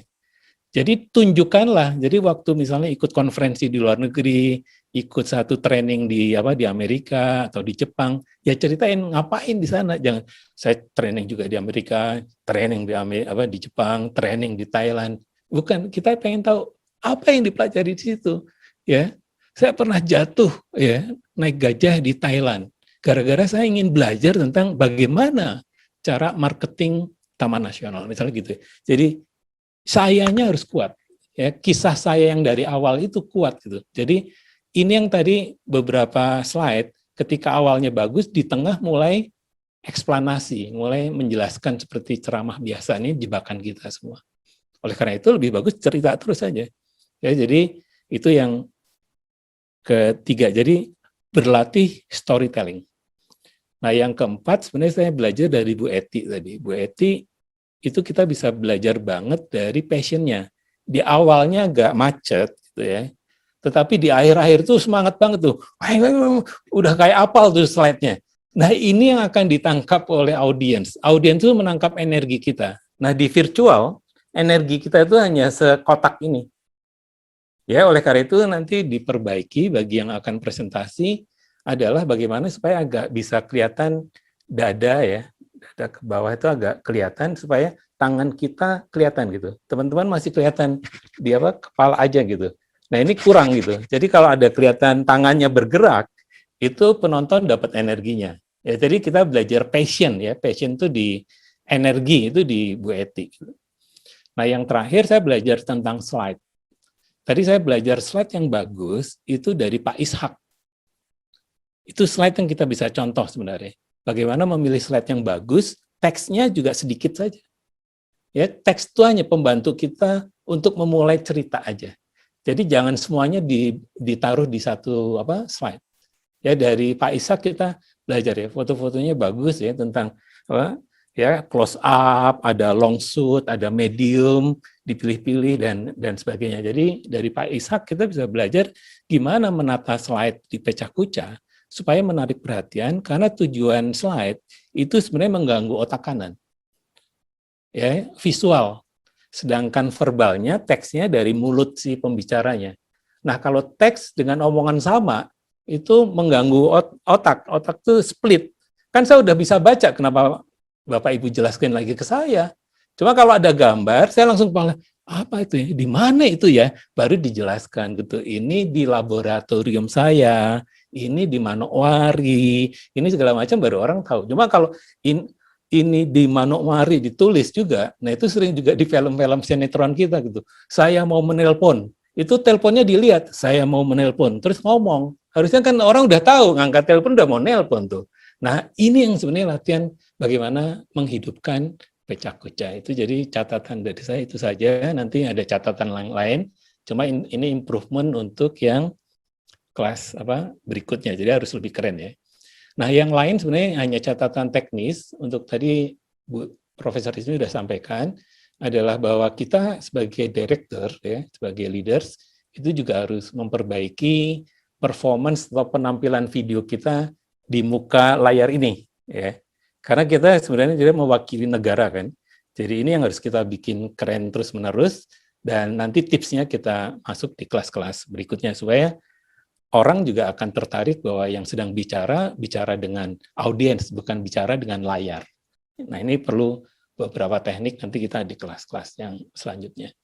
Jadi tunjukkanlah. Jadi waktu misalnya ikut konferensi di luar negeri, ikut satu training di Amerika atau di Jepang, ya ceritain ngapain di sana. Jangan saya training juga di Amerika, training di Jepang, training di Thailand. Bukan, kita pengen tahu apa yang dipelajari di situ. Ya, saya pernah jatuh ya naik gajah di Thailand. Gara-gara saya ingin belajar tentang bagaimana cara marketing Taman Nasional, misalnya gitu. Jadi sayanya harus kuat. Ya, kisah saya yang dari awal itu kuat gitu. Jadi ini yang tadi beberapa slide ketika awalnya bagus, di tengah mulai eksplanasi, mulai menjelaskan seperti ceramah biasa, ini jebakan kita semua. Oleh karena itu lebih bagus cerita terus saja. Ya, jadi itu yang ketiga. Jadi berlatih storytelling. Nah, yang keempat sebenarnya saya belajar dari Bu Eti tadi. Bu Eti itu kita bisa belajar banget dari passionnya. Di awalnya agak macet gitu ya. Tetapi di akhir-akhir tuh semangat banget tuh. Udah kayak apal tuh slide-nya. Nah, ini yang akan ditangkap oleh audiens. Audiens itu menangkap energi kita. Nah, di virtual, energi kita itu hanya sekotak ini. Ya, oleh karena itu nanti diperbaiki bagi yang akan presentasi adalah bagaimana supaya agak bisa kelihatan dada ya. Dada ke bawah itu agak kelihatan supaya tangan kita kelihatan gitu. Teman-teman masih kelihatan di kepala aja gitu. Nah, ini kurang gitu. Jadi kalau ada kelihatan tangannya bergerak, itu penonton dapat energinya. Ya, jadi kita belajar passion ya. Passion itu di energi itu di Bu Eti. Nah, yang terakhir saya belajar tentang slide. Tadi saya belajar slide yang bagus itu dari Pak Ishak. Itu slide yang kita bisa contoh sebenarnya. Bagaimana memilih slide yang bagus, teksnya juga sedikit saja. Ya, teks itu hanya pembantu kita untuk memulai cerita aja. Jadi jangan semuanya ditaruh di satu slide. Ya, dari Pak Ishak kita belajar ya, foto-fotonya bagus ya tentang ya close up, ada long shoot, ada medium, dipilih-pilih dan sebagainya. Jadi dari Pak Ishak kita bisa belajar gimana menata slide di Becak Kuca supaya menarik perhatian, karena tujuan slide itu sebenarnya mengganggu otak kanan. Ya, visual. Sedangkan verbalnya, teksnya dari mulut si pembicaranya. Nah, kalau teks dengan omongan sama, itu mengganggu otak. Otak itu split. Kan saya udah bisa baca, kenapa Bapak Ibu jelaskan lagi ke saya. Cuma kalau ada gambar, saya langsung apa itu ya? Di mana itu ya? Baru dijelaskan gitu. Ini di laboratorium saya, ini di Manokwari, ini segala macam baru orang tahu. Cuma kalau ini di Manokwari ditulis juga, nah itu sering juga di film-film sinetron kita gitu. Saya mau menelpon, itu teleponnya dilihat, saya mau menelpon, terus ngomong. Harusnya kan orang udah tahu, ngangkat telepon udah mau nelpon tuh. Nah, ini yang sebenarnya latihan bagaimana menghidupkan Becak Kuca. Itu jadi catatan dari saya itu saja. Nanti ada catatan lain. Cuma ini improvement untuk yang kelas berikutnya. Jadi harus lebih keren ya. Nah, yang lain sebenarnya hanya catatan teknis. Untuk tadi Profesor Rizmi sudah sampaikan adalah bahwa kita sebagai director ya, sebagai leaders itu juga harus memperbaiki performance atau penampilan video kita di muka layar ini ya. Karena kita sebenarnya juga mewakili negara kan. Jadi ini yang harus kita bikin keren terus-menerus, dan nanti tipsnya kita masuk di kelas-kelas berikutnya supaya orang juga akan tertarik bahwa yang sedang bicara dengan audiens, bukan bicara dengan layar. Nah, ini perlu beberapa teknik nanti kita di kelas-kelas yang selanjutnya.